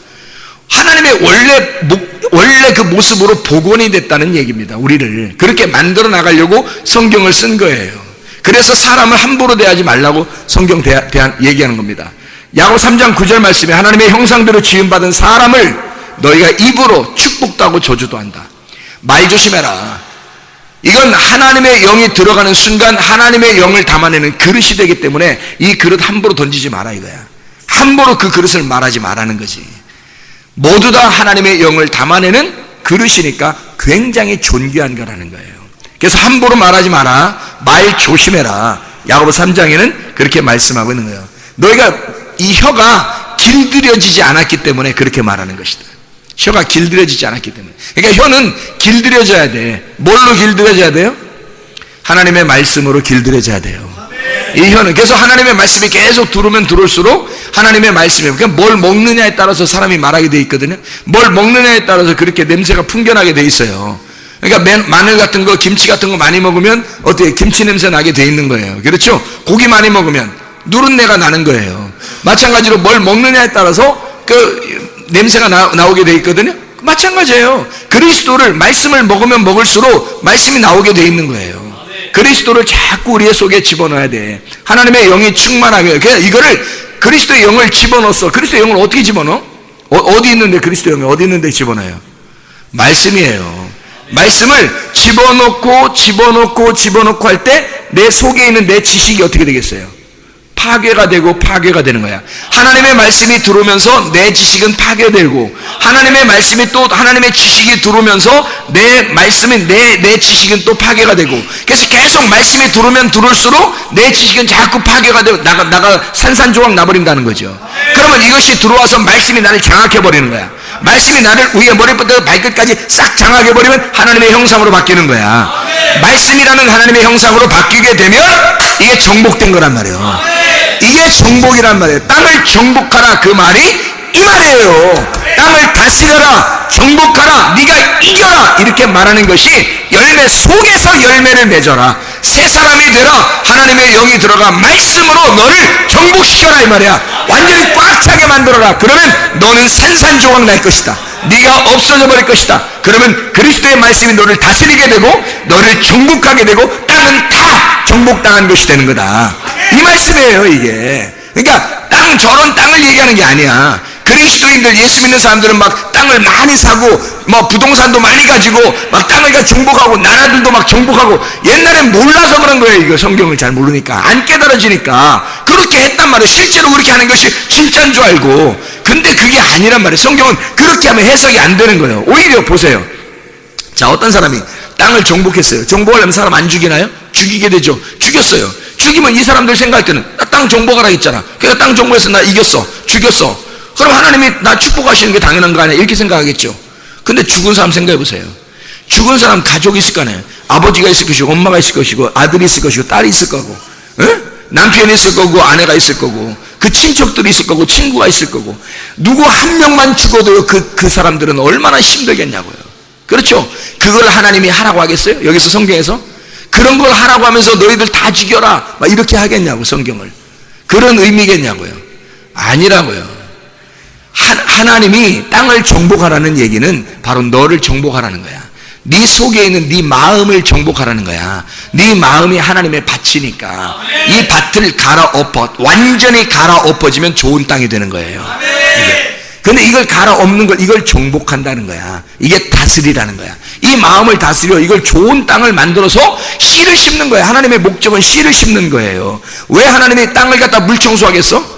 하나님의 원래 그 모습으로 복원이 됐다는 얘기입니다. 우리를 그렇게 만들어 나가려고 성경을 쓴 거예요. 그래서 사람을 함부로 대하지 말라고 성경 얘기하는 겁니다. 야고보 3장 9절 말씀에 하나님의 형상대로 지음받은 사람을 너희가 입으로 축복도 하고 저주도 한다. 말 조심해라. 이건 하나님의 영이 들어가는 순간 하나님의 영을 담아내는 그릇이 되기 때문에 이 그릇 함부로 던지지 마라 이거야. 함부로 그 그릇을 말하지 말라는 거지. 모두 다 하나님의 영을 담아내는 그릇이니까 굉장히 존귀한 거라는 거예요. 그래서 함부로 말하지 마라. 말 조심해라. 야고보 3장에는 그렇게 말씀하고 있는 거예요. 너희가 이 혀가 길들여지지 않았기 때문에 그렇게 말하는 것이다. 혀가 길들여지지 않았기 때문에. 그러니까 혀는 길들여져야 돼. 뭘로 길들여져야 돼요? 하나님의 말씀으로 길들여져야 돼요. 이 혀는. 그래서 하나님의 말씀이 계속 들어오면 들어올수록 하나님의 말씀이, 그러니까 뭘 먹느냐에 따라서 사람이 말하게 돼 있거든요. 뭘 먹느냐에 따라서 그렇게 냄새가 풍겨나게 돼 있어요. 그러니까 마늘 같은 거, 김치 같은 거 많이 먹으면 어떻게 김치 냄새 나게 돼 있는 거예요. 그렇죠? 고기 많이 먹으면 누른내가 나는 거예요. 마찬가지로 뭘 먹느냐에 따라서 그 냄새가 나오게 돼 있거든요. 마찬가지예요. 그리스도를, 말씀을 먹으면 먹을수록 말씀이 나오게 돼 있는 거예요. 그리스도를 자꾸 우리의 속에 집어넣어야 돼. 하나님의 영이 충만하게. 그냥 이거를 그리스도의 영을 집어넣었어. 그리스도의 영을 어떻게 집어넣어? 어디 있는데 그리스도의 영이 어디 있는데 집어넣어요? 말씀이에요. 말씀을 집어넣고 할 때 내 속에 있는 내 지식이 어떻게 되겠어요? 파괴가 되는 거야. 하나님의 말씀이 들어오면서 내 지식은 파괴되고, 하나님의 말씀이 또 하나님의 지식이 들어오면서 내 지식은 또 파괴가 되고, 그래서 계속 말씀이 들어오면 들어올수록 내 지식은 자꾸 파괴가 되고 나가 산산조각 나버린다는 거죠. 그러면 이것이 들어와서 말씀이 나를 장악해 버리는 거야. 말씀이 나를 위에 머리부터 발끝까지 싹 장악해 버리면 하나님의 형상으로 바뀌는 거야. 말씀이라는 하나님의 형상으로 바뀌게 되면 이게 정복된 거란 말이에요. 이게 정복이란 말이에요. 땅을 정복하라, 그 말이 이 말이에요. 땅을 다스려라, 정복하라, 네가 이겨라, 이렇게 말하는 것이 열매 속에서 열매를 맺어라. 새 사람이 되라. 하나님의 영이 들어가 말씀으로 너를 정복시켜라 이 말이야. 완전히 꽉 차게 만들어라. 그러면 너는 산산조각 날 것이다. 네가 없어져 버릴 것이다. 그러면 그리스도의 말씀이 너를 다스리게 되고 너를 정복하게 되고 땅은 다 정복당한 것이 되는 거다. 이 말씀이에요 이게. 그러니까 저런 땅을 얘기하는 게 아니야. 그리스도인들, 예수 믿는 사람들은 막 땅을 많이 사고 뭐 부동산도 많이 가지고 막 땅을 다 정복하고 나라들도 막 정복하고, 옛날엔 몰라서 그런 거예요. 이거 성경을 잘 모르니까, 안 깨달아지니까 그렇게 했단 말이에요. 실제로 그렇게 하는 것이 진짜인 줄 알고. 근데 그게 아니란 말이에요. 성경은 그렇게 하면 해석이 안 되는 거예요. 오히려 보세요. 자, 어떤 사람이 땅을 정복했어요. 정복하려면 사람 안 죽이나요? 죽이게 되죠. 죽였어요. 죽이면 이 사람들 생각할 때는 나 땅 정복하라 했잖아. 그러니까 땅 정복해서 나 이겼어, 죽였어. 그럼 하나님이 나 축복하시는 게 당연한 거 아니야? 이렇게 생각하겠죠. 근데 죽은 사람 생각해 보세요. 죽은 사람 가족이 있을 거 아니에요. 아버지가 있을 것이고 엄마가 있을 것이고 아들이 있을 것이고 딸이 있을 거고, 남편이 있을 거고 아내가 있을 거고 그 친척들이 있을 거고 친구가 있을 거고, 누구 한 명만 죽어도 그 사람들은 얼마나 힘들겠냐고요. 그렇죠? 그걸 하나님이 하라고 하겠어요? 여기서 성경에서 그런 걸 하라고 하면서 너희들 다 죽여라 막 이렇게 하겠냐고. 성경을 그런 의미겠냐고요. 아니라고요. 하나님이 땅을 정복하라는 얘기는 바로 너를 정복하라는 거야. 네 속에 있는 네 마음을 정복하라는 거야. 네 마음이 하나님의 밭이니까 이 밭을 갈아엎어, 완전히 갈아엎어지면 좋은 땅이 되는 거예요. 근데 이걸 갈아엎는 걸, 이걸 정복한다는 거야. 이게 다스리라는 거야. 이 마음을 다스려 이걸 좋은 땅을 만들어서 씨를 심는 거야. 하나님의 목적은 씨를 심는 거예요. 왜 하나님이 땅을 갖다 물 청소하겠어?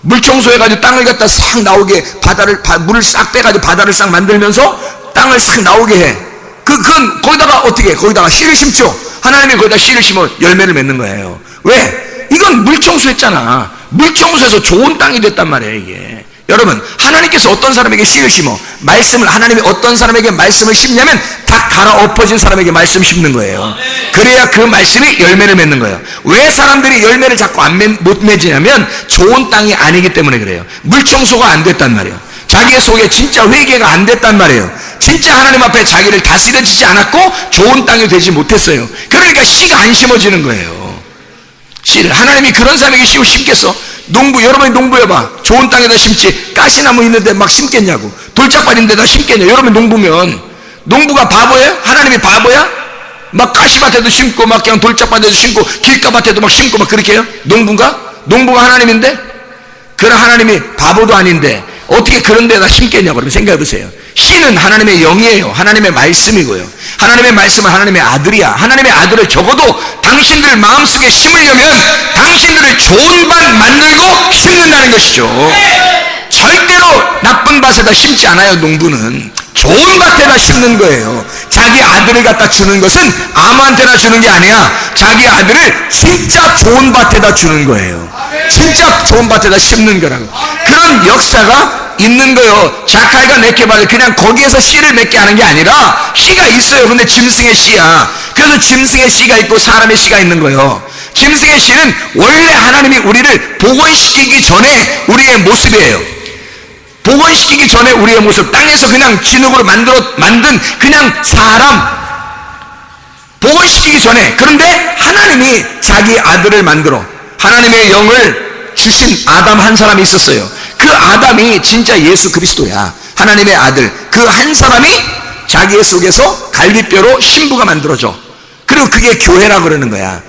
물 청소해가지고 땅을 갖다 싹 나오게, 물을 싹 빼가지고 바다를 싹 만들면서 땅을 싹 나오게 해. 그건 거기다가 어떻게 해? 거기다가 씨를 심죠. 하나님이 거기다 씨를 심어 열매를 맺는 거예요. 왜? 이건 물 청소했잖아. 물 청소해서 좋은 땅이 됐단 말이에요 이게. 여러분, 하나님께서 어떤 사람에게 씨를 심어? 말씀을, 하나님이 어떤 사람에게 말씀을 심냐면 다 갈아엎어진 사람에게 말씀 심는 거예요. 그래야 그 말씀이 열매를 맺는 거예요. 왜 사람들이 열매를 자꾸 못 맺으냐면 좋은 땅이 아니기 때문에 그래요. 물 청소가 안 됐단 말이에요. 자기 속에 진짜 회개가 안 됐단 말이에요. 진짜 하나님 앞에 자기를 다스려지지 않았고 좋은 땅이 되지 못했어요. 그러니까 씨가 안 심어지는 거예요. 씨를 하나님이 그런 사람에게 씨를 심겠어? 여러분이 농부해봐. 좋은 땅에다 심지 가시나무 있는데 막 심겠냐고. 돌짝밭 있는데다 심겠냐. 여러분 농부면, 농부가 바보예요? 하나님이 바보야? 막 가시밭에도 심고 막 그냥 돌짝밭에도 심고 길가밭에도 막 심고 막 그렇게 해요? 농부가 하나님인데? 그런 하나님이 바보도 아닌데 어떻게 그런 데다 심겠냐고. 그러면 생각해 보세요. 씨는 하나님의 영이에요. 하나님의 말씀이고요. 하나님의 말씀은 하나님의 아들이야. 하나님의 아들을 적어도 당신들 마음속에 심으려면 당신들을 좋은 밭 만들고 심는다는 것이죠. 절대로 나쁜 밭에다 심지 않아요. 농부는 좋은 밭에다 심는 거예요. 자기 아들을 갖다 주는 것은 아무한테나 주는 게 아니야. 자기 아들을 진짜 좋은 밭에다 주는 거예요. 진짜 좋은 밭에다 심는 거라고. 그런 역사가 있는 거요. 자칼과 네케바를 그냥 거기에서 씨를 맺게 하는 게 아니라 씨가 있어요. 근데 짐승의 씨야. 그래서 짐승의 씨가 있고 사람의 씨가 있는 거예요. 짐승의 씨는 원래 하나님이 우리를 복원시키기 전에 우리의 모습이에요. 복원시키기 전에 우리의 모습, 땅에서 그냥 진흙으로 만든 그냥 사람, 복원시키기 전에. 그런데 하나님이 자기 아들을 만들어 하나님의 영을 주신 아담 한 사람이 있었어요. 그 아담이 진짜 예수 그리스도야. 하나님의 아들. 그 한 사람이 자기 속에서 갈비뼈로 신부가 만들어져. 그리고 그게 교회라 그러는 거야.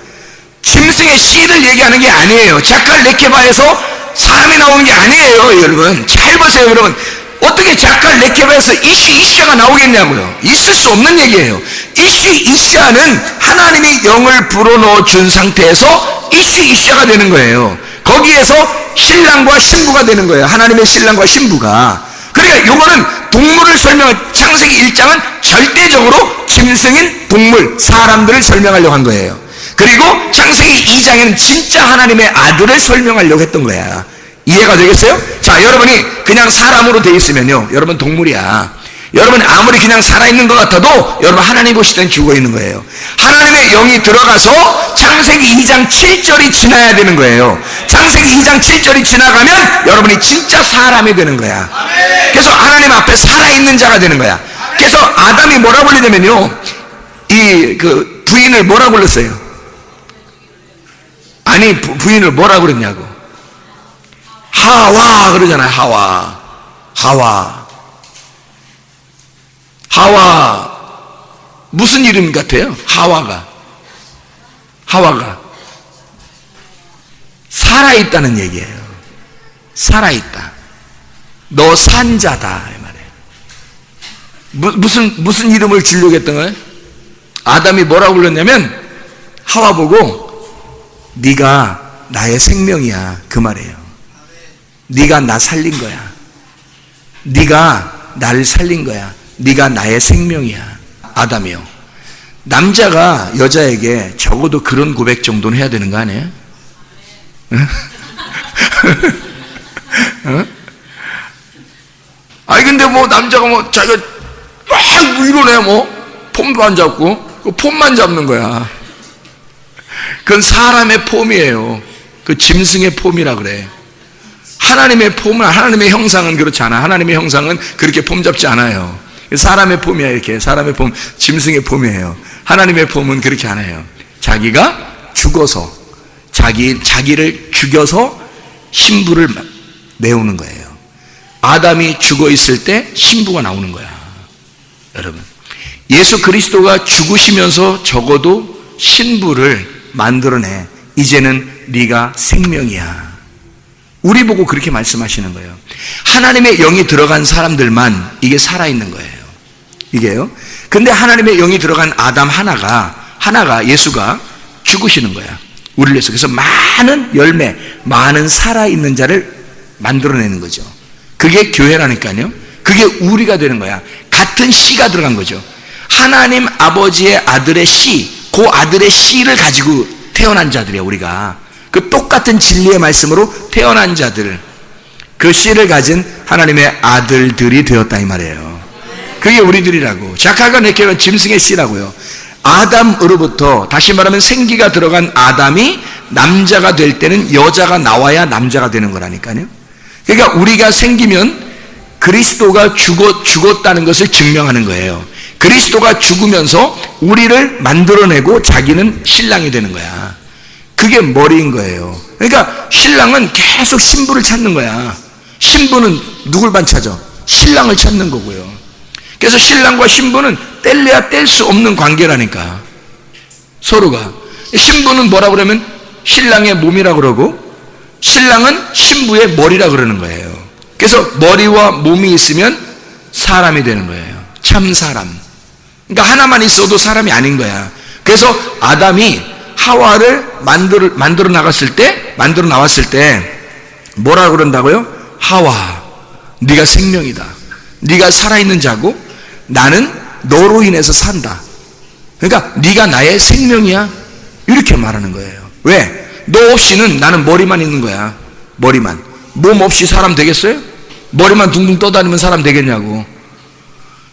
짐승의 씨를 얘기하는 게 아니에요. 자칼 네케바에서 사람이 나오는 게 아니에요. 여러분 잘 보세요. 여러분 어떻게 자칼 네케바에서 이시가 나오겠냐고요. 있을 수 없는 얘기예요. 이시아는 하나님이 영을 불어넣어 준 상태에서 이시아가 되는 거예요. 거기에서 신랑과 신부가 되는 거예요. 하나님의 신랑과 신부가. 그러니까 요거는 동물을 설명할, 창세기 1장은 절대적으로 짐승인 동물, 사람들을 설명하려고 한 거예요. 그리고 창세기 2장에는 진짜 하나님의 아들을 설명하려고 했던 거야. 이해가 되겠어요? 자, 여러분이 그냥 사람으로 돼 있으면요, 여러분 동물이야. 여러분 아무리 그냥 살아있는 것 같아도 여러분 하나님 보실 땐 죽어있는 거예요. 하나님의 영이 들어가서 창세기 2장 7절이 지나야 되는 거예요. 창세기 2장 7절이 지나가면 여러분이 진짜 사람이 되는 거야. 그래서 하나님 앞에 살아있는 자가 되는 거야. 그래서 아담이 뭐라 불리냐면요, 그 부인을 뭐라 불렀어요? 아니, 부인을 뭐라 그랬냐고. 하와 그러잖아요. 하와. 무슨 이름 같아요? 하와가 살아있다는 얘기예요. 살아있다. 너 산자다 이 말이에요. 무슨 이름을 주려고 했던 거예요? 아담이 뭐라고 불렀냐면 하와 보고 네가 나의 생명이야 그 말이에요. 네가 나 살린 거야. 네가 나를 살린 거야. 네가 나의 생명이야. 아담이요. 남자가 여자에게 적어도 그런 고백 정도는 해야 되는 거 아니에요? 아니 근데 뭐 남자가 뭐 자기가 막 이러네 뭐 폼도 안 잡고 그 폼만 잡는 거야. 그건 사람의 폼이에요. 그 짐승의 폼이라 그래. 하나님의 폼은, 하나님의 형상은 그렇지 않아. 하나님의 형상은 그렇게 폼 잡지 않아요. 사람의 폼이야. 이렇게 사람의 폼, 짐승의 폼이에요. 하나님의 폼은 그렇게 안 해요. 자기가 죽어서 자기를 죽여서 신부를 내오는 거예요. 아담이 죽어 있을 때 신부가 나오는 거야. 여러분, 예수 그리스도가 죽으시면서 적어도 신부를 만들어내. 이제는 네가 생명이야. 우리 보고 그렇게 말씀하시는 거예요. 하나님의 영이 들어간 사람들만 이게 살아있는 거예요. 이게요. 근데 하나님의 영이 들어간 아담 하나가 예수가 죽으시는 거야. 우리를 위해서. 그래서 많은 열매, 많은 살아있는 자를 만들어내는 거죠. 그게 교회라니까요. 그게 우리가 되는 거야. 같은 씨가 들어간 거죠. 하나님 아버지의 아들의 씨, 그 아들의 씨를 가지고 태어난 자들이야, 우리가. 그 똑같은 진리의 말씀으로 태어난 자들, 그 씨를 가진 하나님의 아들들이 되었다 이 말이에요. 그게 우리들이라고. 자카가 내키는 짐승의 씨라고요. 아담으로부터, 다시 말하면 생기가 들어간 아담이 남자가 될 때는 여자가 나와야 남자가 되는 거라니까요. 그러니까 우리가 생기면 그리스도가 죽었다는 것을 증명하는 거예요. 그리스도가 죽으면서 우리를 만들어내고 자기는 신랑이 되는 거야. 그게 머리인 거예요. 그러니까 신랑은 계속 신부를 찾는 거야. 신부는 누굴 찾아? 신랑을 찾는 거고요. 그래서 신랑과 신부는 뗄래야 뗄 수 없는 관계라니까. 서로가. 신부는 뭐라 그러면 신랑의 몸이라 그러고, 신랑은 신부의 머리라 그러는 거예요. 그래서 머리와 몸이 있으면 사람이 되는 거예요. 참 사람. 그러니까 하나만 있어도 사람이 아닌 거야. 그래서 아담이 하와를 만들어 나왔을 때 뭐라 그런다고요? 하와, 네가 생명이다. 네가 살아있는 자고 나는 너로 인해서 산다. 그러니까 네가 나의 생명이야. 이렇게 말하는 거예요. 왜? 너 없이는 나는 머리만 있는 거야. 머리만. 몸 없이 사람 되겠어요? 머리만 둥둥 떠다니면 사람 되겠냐고.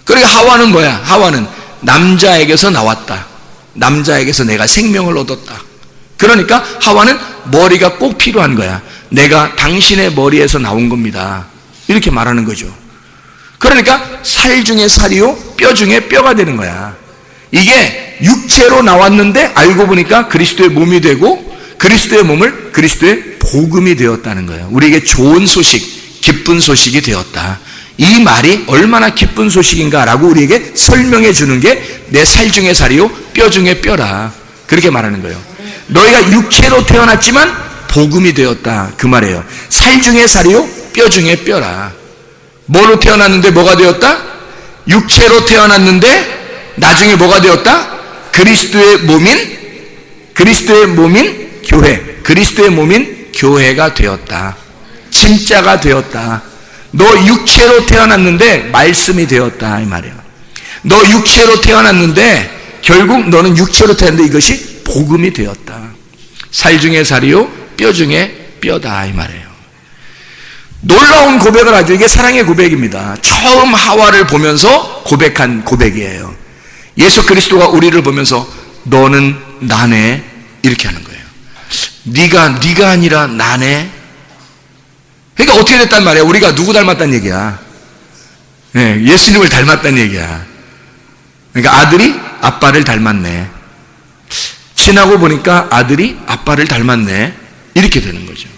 그러니까 하와는 뭐야? 하와는 남자에게서 나왔다. 남자에게서 내가 생명을 얻었다. 그러니까 하와는 머리가 꼭 필요한 거야. 내가 당신의 머리에서 나온 겁니다. 이렇게 말하는 거죠. 그러니까 살 중에 살이요, 뼈 중에 뼈가 되는 거야. 이게 육체로 나왔는데 알고 보니까 그리스도의 몸이 되고 그리스도의 몸을 그리스도의 복음이 되었다는 거예요. 우리에게 좋은 소식, 기쁜 소식이 되었다. 이 말이 얼마나 기쁜 소식인가라고 우리에게 설명해 주는 게 내 살 중에 살이요, 뼈 중에 뼈라. 그렇게 말하는 거예요. 너희가 육체로 태어났지만 복음이 되었다. 그 말이에요. 살 중에 살이요, 뼈 중에 뼈라. 뭐로 태어났는데 뭐가 되었다? 육체로 태어났는데 나중에 뭐가 되었다? 그리스도의 몸인 교회. 그리스도의 몸인 교회가 되었다. 진짜가 되었다. 너 육체로 태어났는데 말씀이 되었다 이 말이에요. 너 육체로 태어났는데 결국 너는 육체로 태어났는데 이것이 복음이 되었다. 살 중에 살이요, 뼈 중에 뼈다 이 말이에요. 놀라운 고백을 하죠. 이게 사랑의 고백입니다. 처음 하와를 보면서 고백한 고백이에요. 예수 그리스도가 우리를 보면서 너는 나네 이렇게 하는 거예요. 네가 아니라 나네. 그러니까 어떻게 됐단 말이야? 우리가 누구 닮았다는 얘기야? 네, 예수님을 닮았다는 얘기야. 그러니까 아들이 아빠를 닮았네. 지나고 보니까 아들이 아빠를 닮았네. 이렇게 되는 거죠.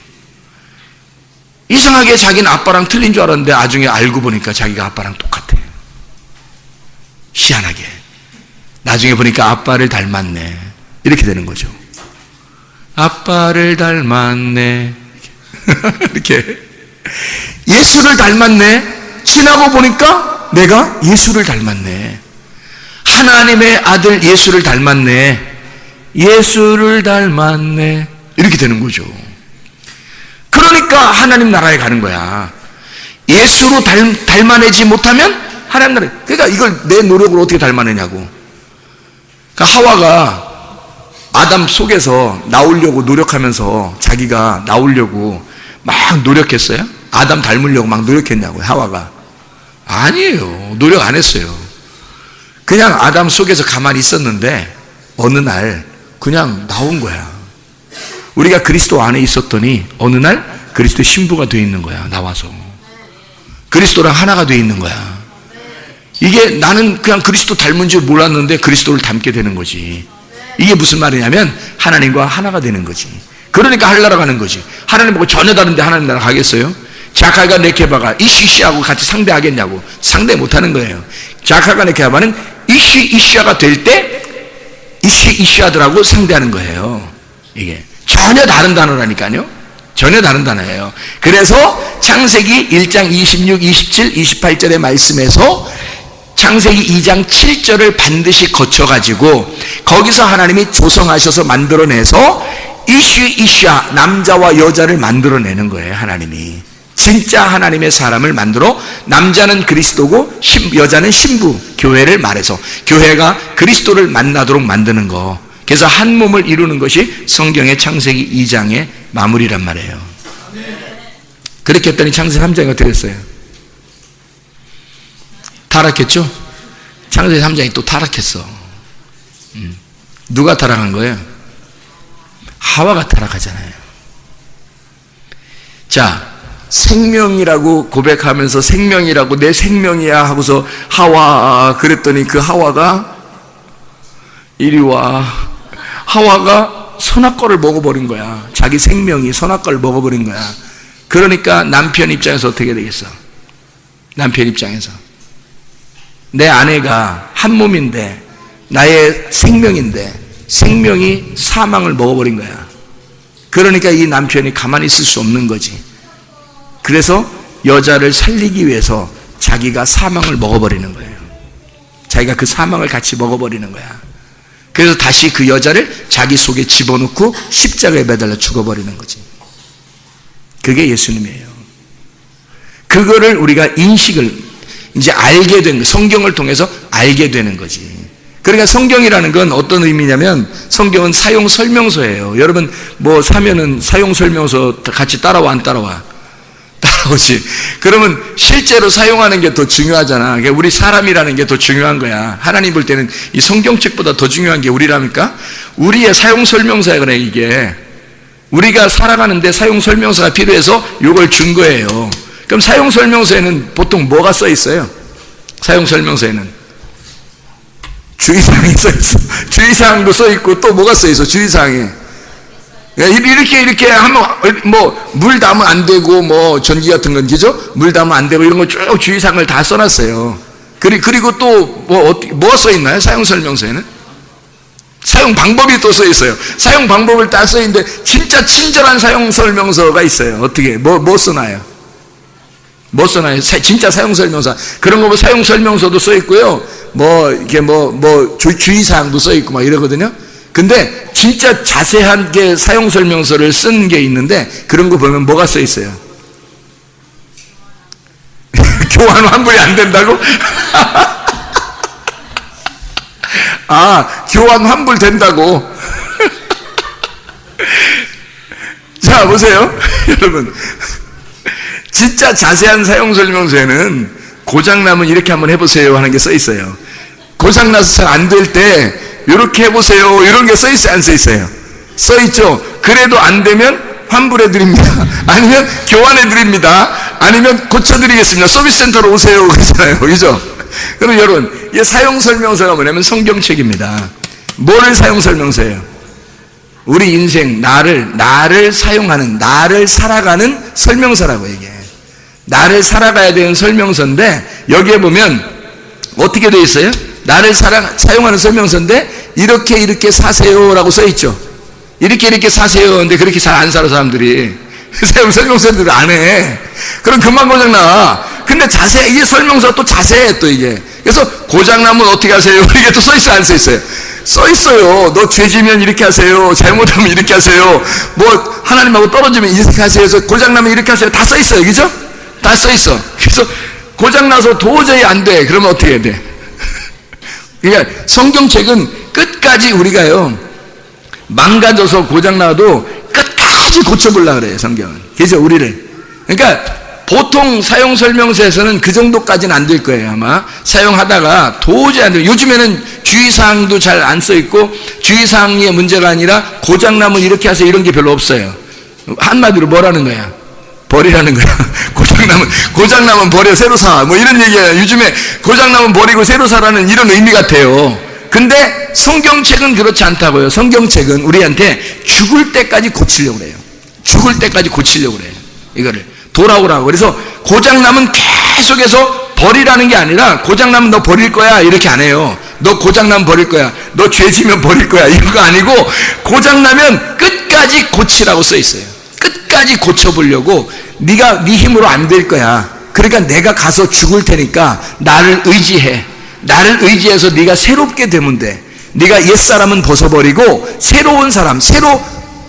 이상하게 자기는 아빠랑 틀린 줄 알았는데 나중에 알고 보니까 자기가 아빠랑 똑같아. 희한하게. 나중에 보니까 아빠를 닮았네. 이렇게 되는 거죠. 아빠를 닮았네. 이렇게. 예수를 닮았네. 지나고 보니까 내가 예수를 닮았네. 하나님의 아들 예수를 닮았네. 예수를 닮았네. 이렇게 되는 거죠. 그러니까 하나님 나라에 가는 거야. 예수로 닮아내지 못하면 하나님 나라에. 그러니까 이걸 내 노력으로 어떻게 닮아내냐고. 그러니까 하와가 아담 속에서 나오려고 노력하면서 자기가 나오려고 막 노력했어요? 아담 닮으려고 막 노력했냐고요, 하와가. 아니에요. 노력 안 했어요. 그냥 아담 속에서 가만히 있었는데 어느 날 그냥 나온 거야. 우리가 그리스도 안에 있었더니 어느 날 그리스도의 신부가 되어 있는 거야. 나와서 그리스도랑 하나가 되어 있는 거야. 이게 나는 그냥 그리스도 닮은 줄 몰랐는데 그리스도를 닮게 되는 거지. 이게 무슨 말이냐면 하나님과 하나가 되는 거지. 그러니까 하늘나라 가는 거지. 하나님 보고 전혀 다른데 하나님 나라 가겠어요? 자칼과 네케바가 이시이시하고 같이 상대하겠냐고. 상대 못하는 거예요. 자칼과 네케바는 이시이시아가 될 때 이시이시아들하고 상대하는 거예요. 이게 전혀 다른 단어라니까요. 전혀 다른 단어예요. 그래서 창세기 1장 26, 27, 28절의 말씀에서 창세기 2장 7절을 반드시 거쳐가지고 거기서 하나님이 조성하셔서 만들어내서 이시이시아 남자와 여자를 만들어내는 거예요. 하나님이 진짜 하나님의 사람을 만들어 남자는 그리스도고 여자는 신부, 교회를 말해서 교회가 그리스도를 만나도록 만드는 거. 그래서 한 몸을 이루는 것이 성경의 창세기 2장의 마무리란 말이에요. 그렇게 했더니 창세기 3장이 어떻게 됐어요? 타락했죠? 창세기 3장이 또 타락했어. 누가 타락한 거예요? 하와가 타락하잖아요. 자, 생명이라고 고백하면서 생명이라고 내 생명이야 하고서 하와 그랬더니 그 하와가 이리 와. 하와가 선악과를 먹어버린 거야. 자기 생명이 선악과를 먹어버린 거야. 그러니까 남편 입장에서 어떻게 되겠어? 남편 입장에서 내 아내가 한 몸인데 나의 생명인데 생명이 사망을 먹어버린 거야. 그러니까 이 남편이 가만히 있을 수 없는 거지. 그래서 여자를 살리기 위해서 자기가 사망을 먹어버리는 거예요. 자기가 그 사망을 같이 먹어버리는 거야. 그래서 다시 그 여자를 자기 속에 집어넣고 십자가에 매달려 죽어버리는 거지. 그게 예수님이에요. 그거를 우리가 인식을 이제 알게 된 거예요. 성경을 통해서 알게 되는 거지. 그러니까 성경이라는 건 어떤 의미냐면 성경은 사용 설명서예요. 여러분 뭐 사면은 사용 설명서 같이 따라와 안 따라와? 따라오지. 그러면 실제로 사용하는 게 더 중요하잖아. 그러니까 우리 사람이라는 게 더 중요한 거야. 하나님 볼 때는 이 성경책보다 더 중요한 게 우리라니까? 우리의 사용 설명서야. 그래 이게 우리가 살아가는데 사용 설명서가 필요해서 이걸 준 거예요. 그럼 사용 설명서에는 보통 뭐가 써 있어요? 사용 설명서에는 주의사항이 써 있어. 주의사항도 써 있고 또 뭐가 써 있어? 주의사항에 이렇게 하면 뭐 물 담으면 안 되고 뭐 전기 같은 건 그죠? 물 담으면 안 되고 이런 거 쭉 주의사항을 다 써놨어요. 그리고 또 뭐가 써 있나요? 사용 설명서에는 사용 방법이 또 써 있어요. 사용 방법을 다 써 있는데 진짜 친절한 사용 설명서가 있어요. 어떻게 뭐 써놔요? 뭐 써놔요? 진짜 사용 설명서 그런 거 뭐 사용 설명서도 써 있고요. 뭐 이렇게 뭐 주의사항도 써 있고 막 이러거든요. 근데 진짜 자세하게 사용 설명서를 쓴 게 있는데 그런 거 보면 뭐가 써 있어요? 교환 환불이 안 된다고? 아, 교환 환불 된다고. 자, 보세요. 여러분. 진짜 자세한 사용 설명서에는 고장나면 이렇게 한번 해보세요 하는 게 써 있어요. 고장나서 잘 안 될 때 이렇게 해보세요 이런 게 써 있어요? 안 써 있어요? 써 있죠. 그래도 안 되면 환불해 드립니다. 아니면 교환해 드립니다. 아니면 고쳐 드리겠습니다. 서비스 센터로 오세요 그러잖아요. 그죠? 그럼 여러분 이 사용 설명서가 뭐냐면 성경책입니다. 뭐를 사용 설명서예요? 우리 인생, 나를 사용하는, 나를 살아가는 설명서라고 이게. 나를 살아가야 되는 설명서인데, 여기에 보면 어떻게 되어 있어요? 나를 사용하는 설명서인데, 이렇게 사세요라고 써 있죠. 이렇게 사세요. 근데 그렇게 잘 안 살아, 사람들이. 설명서들을 안 해. 그럼 금방 고장나. 근데 이게 설명서 또 자세해, 또 이게. 그래서 고장나면 어떻게 하세요? 이게 또 써 있어요, 안 써 있어요? 써 있어요. 너 죄지면 이렇게 하세요. 잘못하면 이렇게 하세요. 뭐, 하나님하고 떨어지면 이렇게 하세요. 그래서 고장나면 이렇게 하세요. 다 써 있어요. 그죠? 다 써 있어. 그래서 고장나서 도저히 안 돼. 그러면 어떻게 해야 돼? 그러니까 성경책은 끝까지 우리가요, 망가져서 고장나도 끝까지 고쳐보려고 그래요, 성경은. 그래서 우리를. 그러니까 보통 사용 설명서에서는 그 정도까지는 안 될 거예요, 아마. 사용하다가 도저히 안 돼요. 요즘에는 주의사항도 잘 안 써 있고, 주의사항의 문제가 아니라 고장나면 이렇게 하세요, 이런 게 별로 없어요. 한마디로 뭐라는 거야? 버리라는 거야. 고장나면 버려, 새로 사. 뭐 이런 얘기예요. 요즘에 고장나면 버리고 새로 사라는 이런 의미 같아요. 근데 성경책은 그렇지 않다고요. 성경책은 우리한테 죽을 때까지 고치려고 그래요. 죽을 때까지 고치려고 그래요. 이거를. 돌아오라고. 그래서 고장나면 계속해서 버리라는 게 아니라, 고장나면 너 버릴 거야, 이렇게 안 해요. 너 고장나면 버릴 거야. 너 죄지면 버릴 거야. 이거 아니고, 고장나면 끝까지 고치라고 써 있어요. 끝까지 고쳐보려고. 네 힘으로 안 될 거야. 그러니까 내가 가서 죽을 테니까 나를 의지해. 나를 의지해서 네가 새롭게 되면 돼. 네가 옛사람은 벗어버리고 새로운 사람, 새로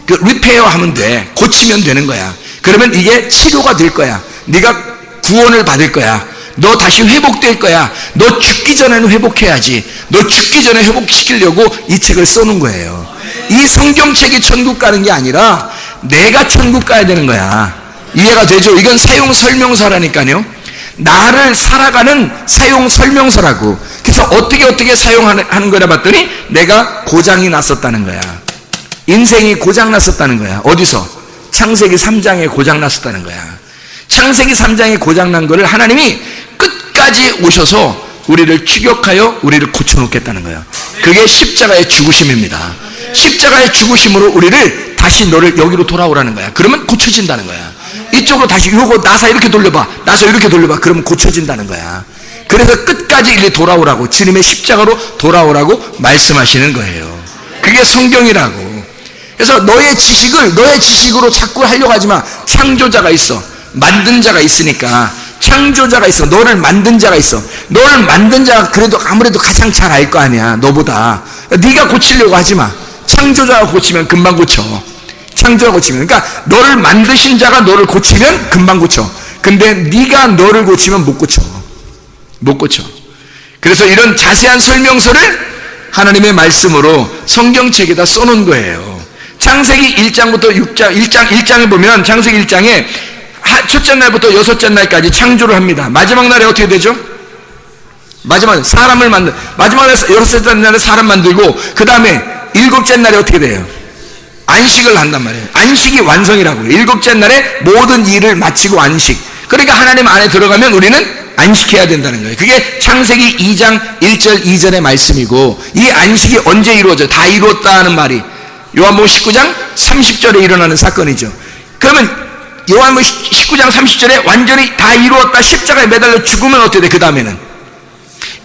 리페어 하면 돼. 고치면 되는 거야. 그러면 이게 치료가 될 거야. 네가 구원을 받을 거야. 너 다시 회복될 거야. 너 죽기 전에는 회복해야지. 너 죽기 전에 회복시키려고 이 책을 써놓은 거예요. 이 성경책이 천국 가는 게 아니라 내가 천국 가야 되는 거야. 이해가 되죠? 이건 사용 설명서라니까요. 나를 살아가는 사용 설명서라고. 그래서 어떻게 사용하는 거라 봤더니 내가 고장이 났었다는 거야. 인생이 고장 났었다는 거야. 어디서? 창세기 3장에 고장 났었다는 거야. 창세기 3장에 고장 난 거를 하나님이 끝까지 오셔서 우리를 추격하여 우리를 고쳐놓겠다는 거야. 그게 십자가의 죽으심입니다. 십자가의 죽으심으로 우리를 다시 너를 여기로 돌아오라는 거야. 그러면 고쳐진다는 거야. 이쪽으로 다시 요거 나사 이렇게 돌려봐. 나사 이렇게 돌려봐. 그러면 고쳐진다는 거야. 그래서 끝까지 이리 돌아오라고, 주님의 십자가로 돌아오라고 말씀하시는 거예요. 그게 성경이라고. 그래서 너의 지식으로 자꾸 하려고 하지 마. 창조자가 있어. 만든 자가 있으니까. 창조자가 있어. 너를 만든 자가 있어. 너를 만든 자가 그래도 아무래도 가장 잘 알 거 아니야, 너보다. 네가 고치려고 하지 마. 창조자가 고치면 금방 고쳐. 창조자가 고치면. 그러니까 너를 만드신 자가 너를 고치면 금방 고쳐. 근데 네가 너를 고치면 못 고쳐. 못 고쳐. 그래서 이런 자세한 설명서를 하나님의 말씀으로 성경책에다 써놓은 거예요. 창세기 1장부터 6장, 1장에 보면 창세기 1장에 첫째 날부터 여섯째 날까지 창조를 합니다. 마지막 날에 어떻게 되죠? 마지막 날에 여섯째 날에 사람 만들고, 그 다음에 일곱째 날에 어떻게 돼요? 안식을 한단 말이에요. 안식이 완성이라고요. 일곱째 날에 모든 일을 마치고 안식. 그러니까 하나님 안에 들어가면 우리는 안식해야 된다는 거예요. 그게 창세기 2장 1절 2절의 말씀이고, 이 안식이 언제 이루어져? 다 이루었다는 말이 요한복음 19장 30절에 일어나는 사건이죠. 그러면 요한복음 19장 30절에 완전히 다 이루었다, 십자가에 매달려 죽으면 어떻게 돼? 그 다음에는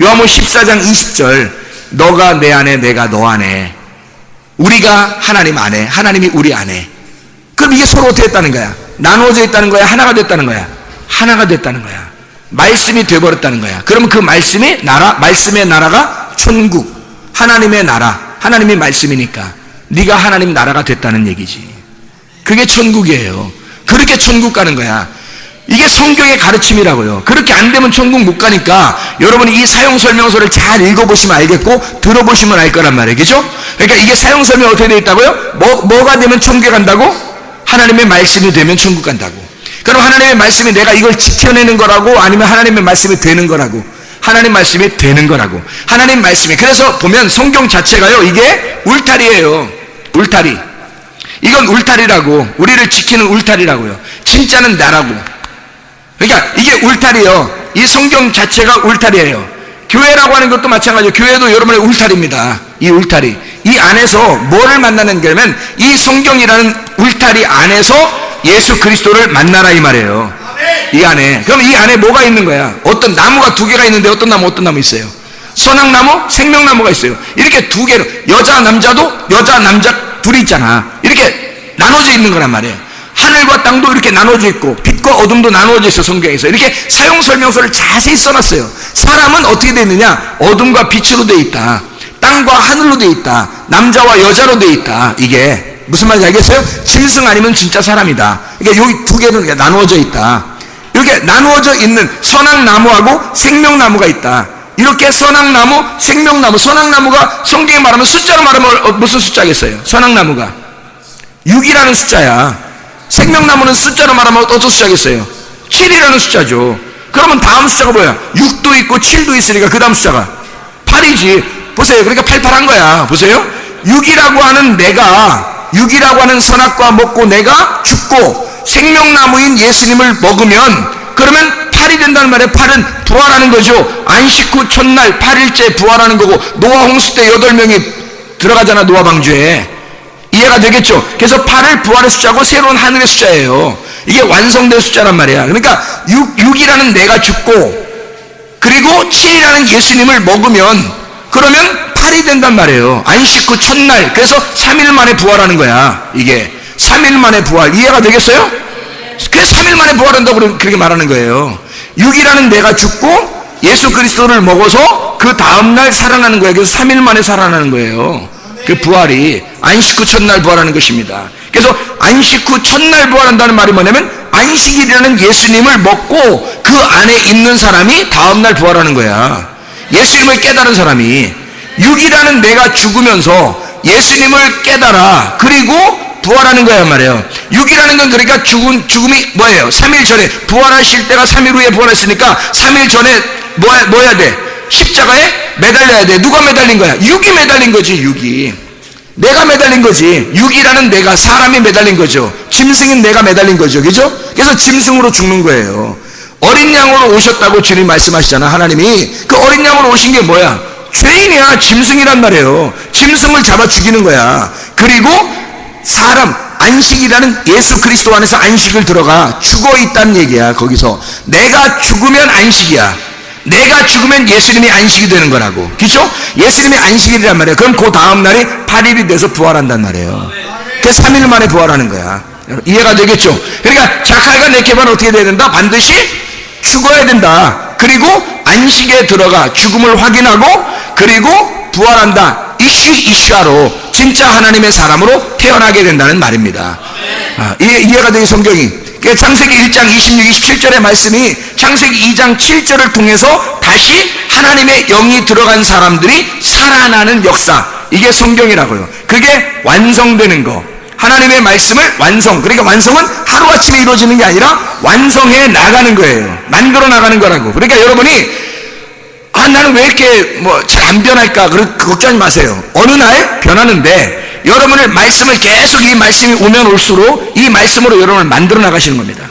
요한복음 14장 20절, 너가 내 안에 내가 너 안에, 우리가 하나님 안에 하나님이 우리 안에. 그럼 이게 서로 어떻게 했다는 거야? 나누어져 있다는 거야? 하나가 됐다는 거야? 하나가 됐다는 거야. 말씀이 돼버렸다는 거야. 그러면 그 말씀의 나라가 천국, 하나님의 나라, 하나님이 말씀이니까 네가 하나님 나라가 됐다는 얘기지. 그게 천국이에요. 그렇게 천국 가는 거야. 이게 성경의 가르침이라고요. 그렇게 안 되면 천국 못 가니까 여러분이 이 사용 설명서를 잘 읽어보시면 알겠고, 들어보시면 알 거란 말이에요. 그죠? 그러니까 이게 사용 설명 어떻게 되어 있다고요? 뭐가 되면 천국에 간다고? 하나님의 말씀이 되면 천국 간다고. 그럼 하나님의 말씀이 내가 이걸 지켜내는 거라고, 아니면 하나님의 말씀이 되는 거라고? 하나님 말씀이 되는 거라고. 하나님 말씀이. 그래서 보면 성경 자체가요, 이게 울타리예요. 울타리. 이건 울타리라고. 우리를 지키는 울타리라고요. 진짜는 나라고. 그러니까 이게 울타리요. 이 성경 자체가 울타리예요. 교회라고 하는 것도 마찬가지예요. 교회도 여러분의 울타리입니다. 이 울타리. 이 안에서 뭐를 만나는 거냐면 이 성경이라는 울타리 안에서 예수 그리스도를 만나라 이 말이에요. 이 안에. 그럼 이 안에 뭐가 있는 거야? 어떤 나무가 두 개가 있는데 어떤 나무 있어요? 선악나무, 생명나무가 있어요. 이렇게 두 개로 여자 남자도 여자 남자 둘이 있잖아. 이렇게 나눠져 있는 거란 말이에요. 하늘과 땅도 이렇게 나눠져 있고 빛과 어둠도 나눠져 있어. 성경에서 이렇게 사용 설명서를 자세히 써놨어요. 사람은 어떻게 되어 있느냐? 어둠과 빛으로 되어 있다. 땅과 하늘로 되어 있다. 남자와 여자로 되어 있다. 이게 무슨 말인지 알겠어요? 짐승 아니면 진짜 사람이다. 그러니까 여기 두 개는 나누어져 있다. 이렇게 나누어져 있는 선악나무하고 생명나무가 있다. 이렇게 선악나무, 생명나무, 선악나무가 성경에 말하면 숫자로 말하면 무슨 숫자겠어요? 선악나무가 6이라는 숫자야. 생명나무는 숫자로 말하면 어떤 숫자겠어요? 7이라는 숫자죠. 그러면 다음 숫자가 뭐야? 6도 있고 7도 있으니까 그 다음 숫자가 8이지. 보세요. 그러니까 팔팔한 거야. 보세요. 6이라고 하는 내가, 6이라고 하는 선악과 먹고 내가 죽고 생명나무인 예수님을 먹으면 그러면 8이 된다는 말이에요. 8은 부활하는 거죠. 안식 후 첫날 8일째 부활하는 거고, 노아 홍수 때 8명이 들어가잖아, 노아 방주에. 이해가 되겠죠? 그래서 8을 부활의 숫자고 새로운 하늘의 숫자예요. 이게 완성된 숫자란 말이야. 그러니까 6이라는 내가 죽고 그리고 7이라는 예수님을 먹으면 그러면 8이 된단 말이에요. 안식 후 첫날. 그래서 3일 만에 부활하는 거야. 이게 3일 만에 부활. 이해가 되겠어요? 그래서 3일 만에 부활한다고 그렇게 말하는 거예요. 6이라는 내가 죽고 예수 그리스도를 먹어서 그 다음날 살아나는 거예요. 그래서 3일 만에 살아나는 거예요. 그 부활이 안식 후 첫날 부활하는 것입니다. 그래서 안식 후 첫날 부활한다는 말이 뭐냐면 안식일이라는 예수님을 먹고 그 안에 있는 사람이 다음날 부활하는 거야. 예수님을 깨달은 사람이. 6이라는 내가 죽으면서 예수님을 깨달아 그리고 부활하는 거야 말이에요. 6이라는 건 그러니까 죽음이 뭐예요? 3일 전에 부활하실 때가 3일 후에 부활했으니까 3일 전에 뭐 해야 돼? 십자가에 매달려야 돼. 누가 매달린 거야? 6이 매달린 거지. 6이 내가 매달린 거지. 6이라는 내가, 사람이 매달린 거죠. 짐승인 내가 매달린 거죠. 그죠? 그래서 짐승으로 죽는 거예요. 어린 양으로 오셨다고 주님 말씀하시잖아. 하나님이 그 어린 양으로 오신 게 뭐야? 죄인이야. 짐승이란 말이에요. 짐승을 잡아 죽이는 거야. 그리고 사람, 안식이라는 예수 그리스도 안에서 안식을 들어가 죽어 있다는 얘기야. 거기서 내가 죽으면 안식이야. 내가 죽으면 예수님이 안식이 되는 거라고. 그렇죠? 예수님이 안식일이란 말이에요. 그럼 그 다음 날이 8일이 돼서 부활한단 말이에요. 그래서 3일 만에 부활하는 거야. 이해가 되겠죠? 그러니까 자칼과 네케바는 어떻게 돼야 된다? 반드시 죽어야 된다. 그리고 안식에 들어가 죽음을 확인하고 그리고 부활한다. 이슈아로 진짜 하나님의 사람으로 태어나게 된다는 말입니다. 이해가 되는 성경이. 창세기 1장 26, 27절의 말씀이 창세기 2장 7절을 통해서 다시 하나님의 영이 들어간 사람들이 살아나는 역사. 이게 성경이라고요. 그게 완성되는 거. 하나님의 말씀을 완성. 그러니까 완성은 하루아침에 이루어지는 게 아니라 완성해 나가는 거예요. 만들어 나가는 거라고. 그러니까 여러분이 나는 왜 이렇게 잘 안 변할까? 걱정하지 마세요. 어느 날 변하는데 여러분의 말씀을 계속 이 말씀이 오면 올수록 이 말씀으로 여러분을 만들어 나가시는 겁니다.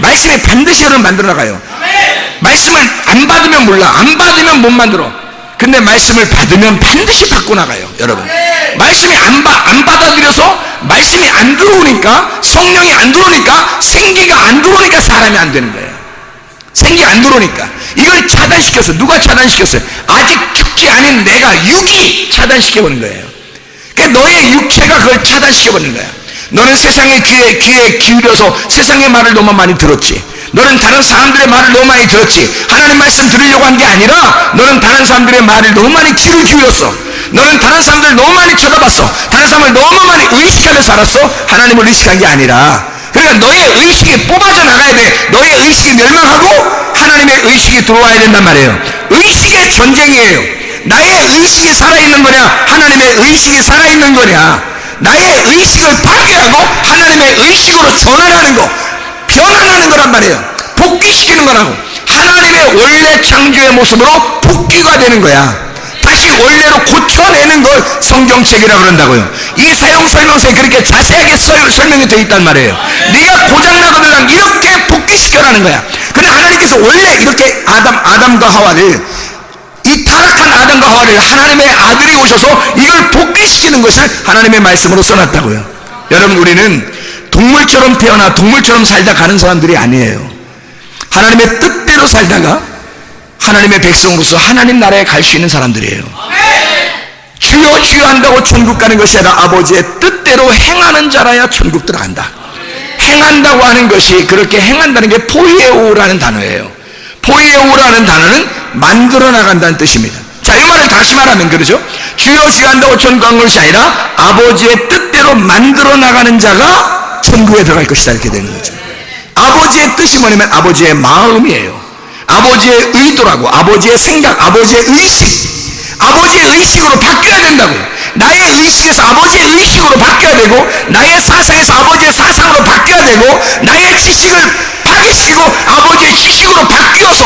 말씀이 반드시 여러분을 만들어 나가요. 말씀을 안 받으면 몰라. 안 받으면 못 만들어. 근데 말씀을 받으면 반드시 바꿔 나가요. 여러분. 말씀이 안 받아들여서 말씀이 안 들어오니까 성령이 안 들어오니까 생기가 안 들어오니까 사람이 안 되는 거예요. 생기 안 들어오니까. 이걸 차단시켰어. 누가 차단시켰어요? 아직 죽지 않은 내가 육이 차단시켜버린 거예요. 그러니까 너의 육체가 그걸 차단시켜버린 거야. 너는 세상의 귀에 기울여서 세상의 말을 너무 많이 들었지. 너는 다른 사람들의 말을 너무 많이 들었지. 하나님 말씀 들으려고 한 게 아니라 너는 다른 사람들의 말을 너무 많이 귀를 기울였어. 너는 다른 사람들을 너무 많이 쳐다봤어. 다른 사람을 너무 많이 의식하며 살았어. 하나님을 의식한 게 아니라. 그러니까 너의 의식이 뽑아져 나가야 돼. 너의 의식이 멸망하고 하나님의 의식이 들어와야 된단 말이에요. 의식의 전쟁이에요. 나의 의식이 살아있는 거냐, 하나님의 의식이 살아있는 거냐. 나의 의식을 파괴하고 하나님의 의식으로 전환하는 거, 변환하는 거란 말이에요. 복귀시키는 거라고. 하나님의 원래 창조의 모습으로 복귀가 되는 거야. 다시 원래로 고쳐내는 걸 성경책이라고 그런다고요. 이 사용 설명서에 그렇게 자세하게 설명이 되어 있단 말이에요. 네가 고장나거든 이렇게 복귀시켜라는 거야. 근데 하나님께서 원래 이렇게 아담과 하와를 이 타락한 아담과 하와를 하나님의 아들이 오셔서 이걸 복귀시키는 것을 하나님의 말씀으로 써놨다고요. 여러분, 우리는 동물처럼 태어나 동물처럼 살다 가는 사람들이 아니에요. 하나님의 뜻대로 살다가 하나님의 백성으로서 하나님 나라에 갈 수 있는 사람들이에요. 주여 주여 한다고 천국 가는 것이 아니라 아버지의 뜻대로 행하는 자라야 천국 들어간다. 행한다고 하는 것이, 그렇게 행한다는 게 포이에오라는 단어예요. 포이에오라는 단어는 만들어 나간다는 뜻입니다. 자, 이 말을 다시 말하면 그러죠. 주여 주여 한다고 천국 간 것이 아니라 아버지의 뜻대로 만들어 나가는 자가 천국에 들어갈 것이다, 이렇게 되는 거죠. 아버지의 뜻이 뭐냐면 아버지의 마음이에요. 아버지의 의도라고, 아버지의 생각, 아버지의 의식, 아버지의 의식으로 바뀌어야 된다고요. 나의 의식에서 아버지의 의식으로 바뀌어야 되고, 나의 사상에서 아버지의 사상으로 바뀌어야 되고, 나의 지식을 파괴시키고 아버지의 지식으로 바뀌어서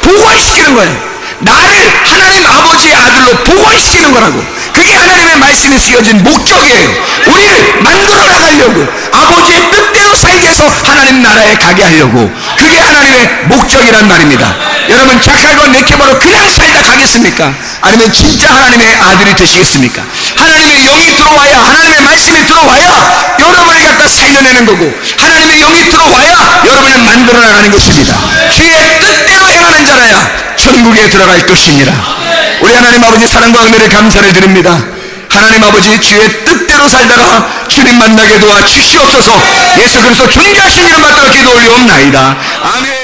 복원시키는 거예요. 나를 하나님 아버지의 아들로 복원시키는 거라고. 그게 하나님의 말씀에 쓰여진 목적이에요. 우리를 만들어 나가려고, 아버지의 뜻대로 살게 해서 하나님 나라에 가게 하려고, 그게 하나님의 목적이란 말입니다. 여러분, 착하고 내켜바로 그냥 살다 가겠습니까? 아니면 진짜 하나님의 아들이 되시겠습니까? 하나님의 영이 들어와야, 하나님의 말씀이 들어와야 여러분을 갖다 살려내는 거고, 하나님의 영이 들어와야 여러분을 만들어 나가는 것입니다. 주의 뜻대로 행하는 자라야 천국에 들어갈 것입니다. 우리 하나님 아버지 사랑과 은혜를 감사를 드립니다. 하나님 아버지, 주의 뜻대로 살다가 주님 만나게 도와 주시옵소서. 예수 그리스도 존귀하신 이름 받들어 기도 올리옵나이다. 아멘.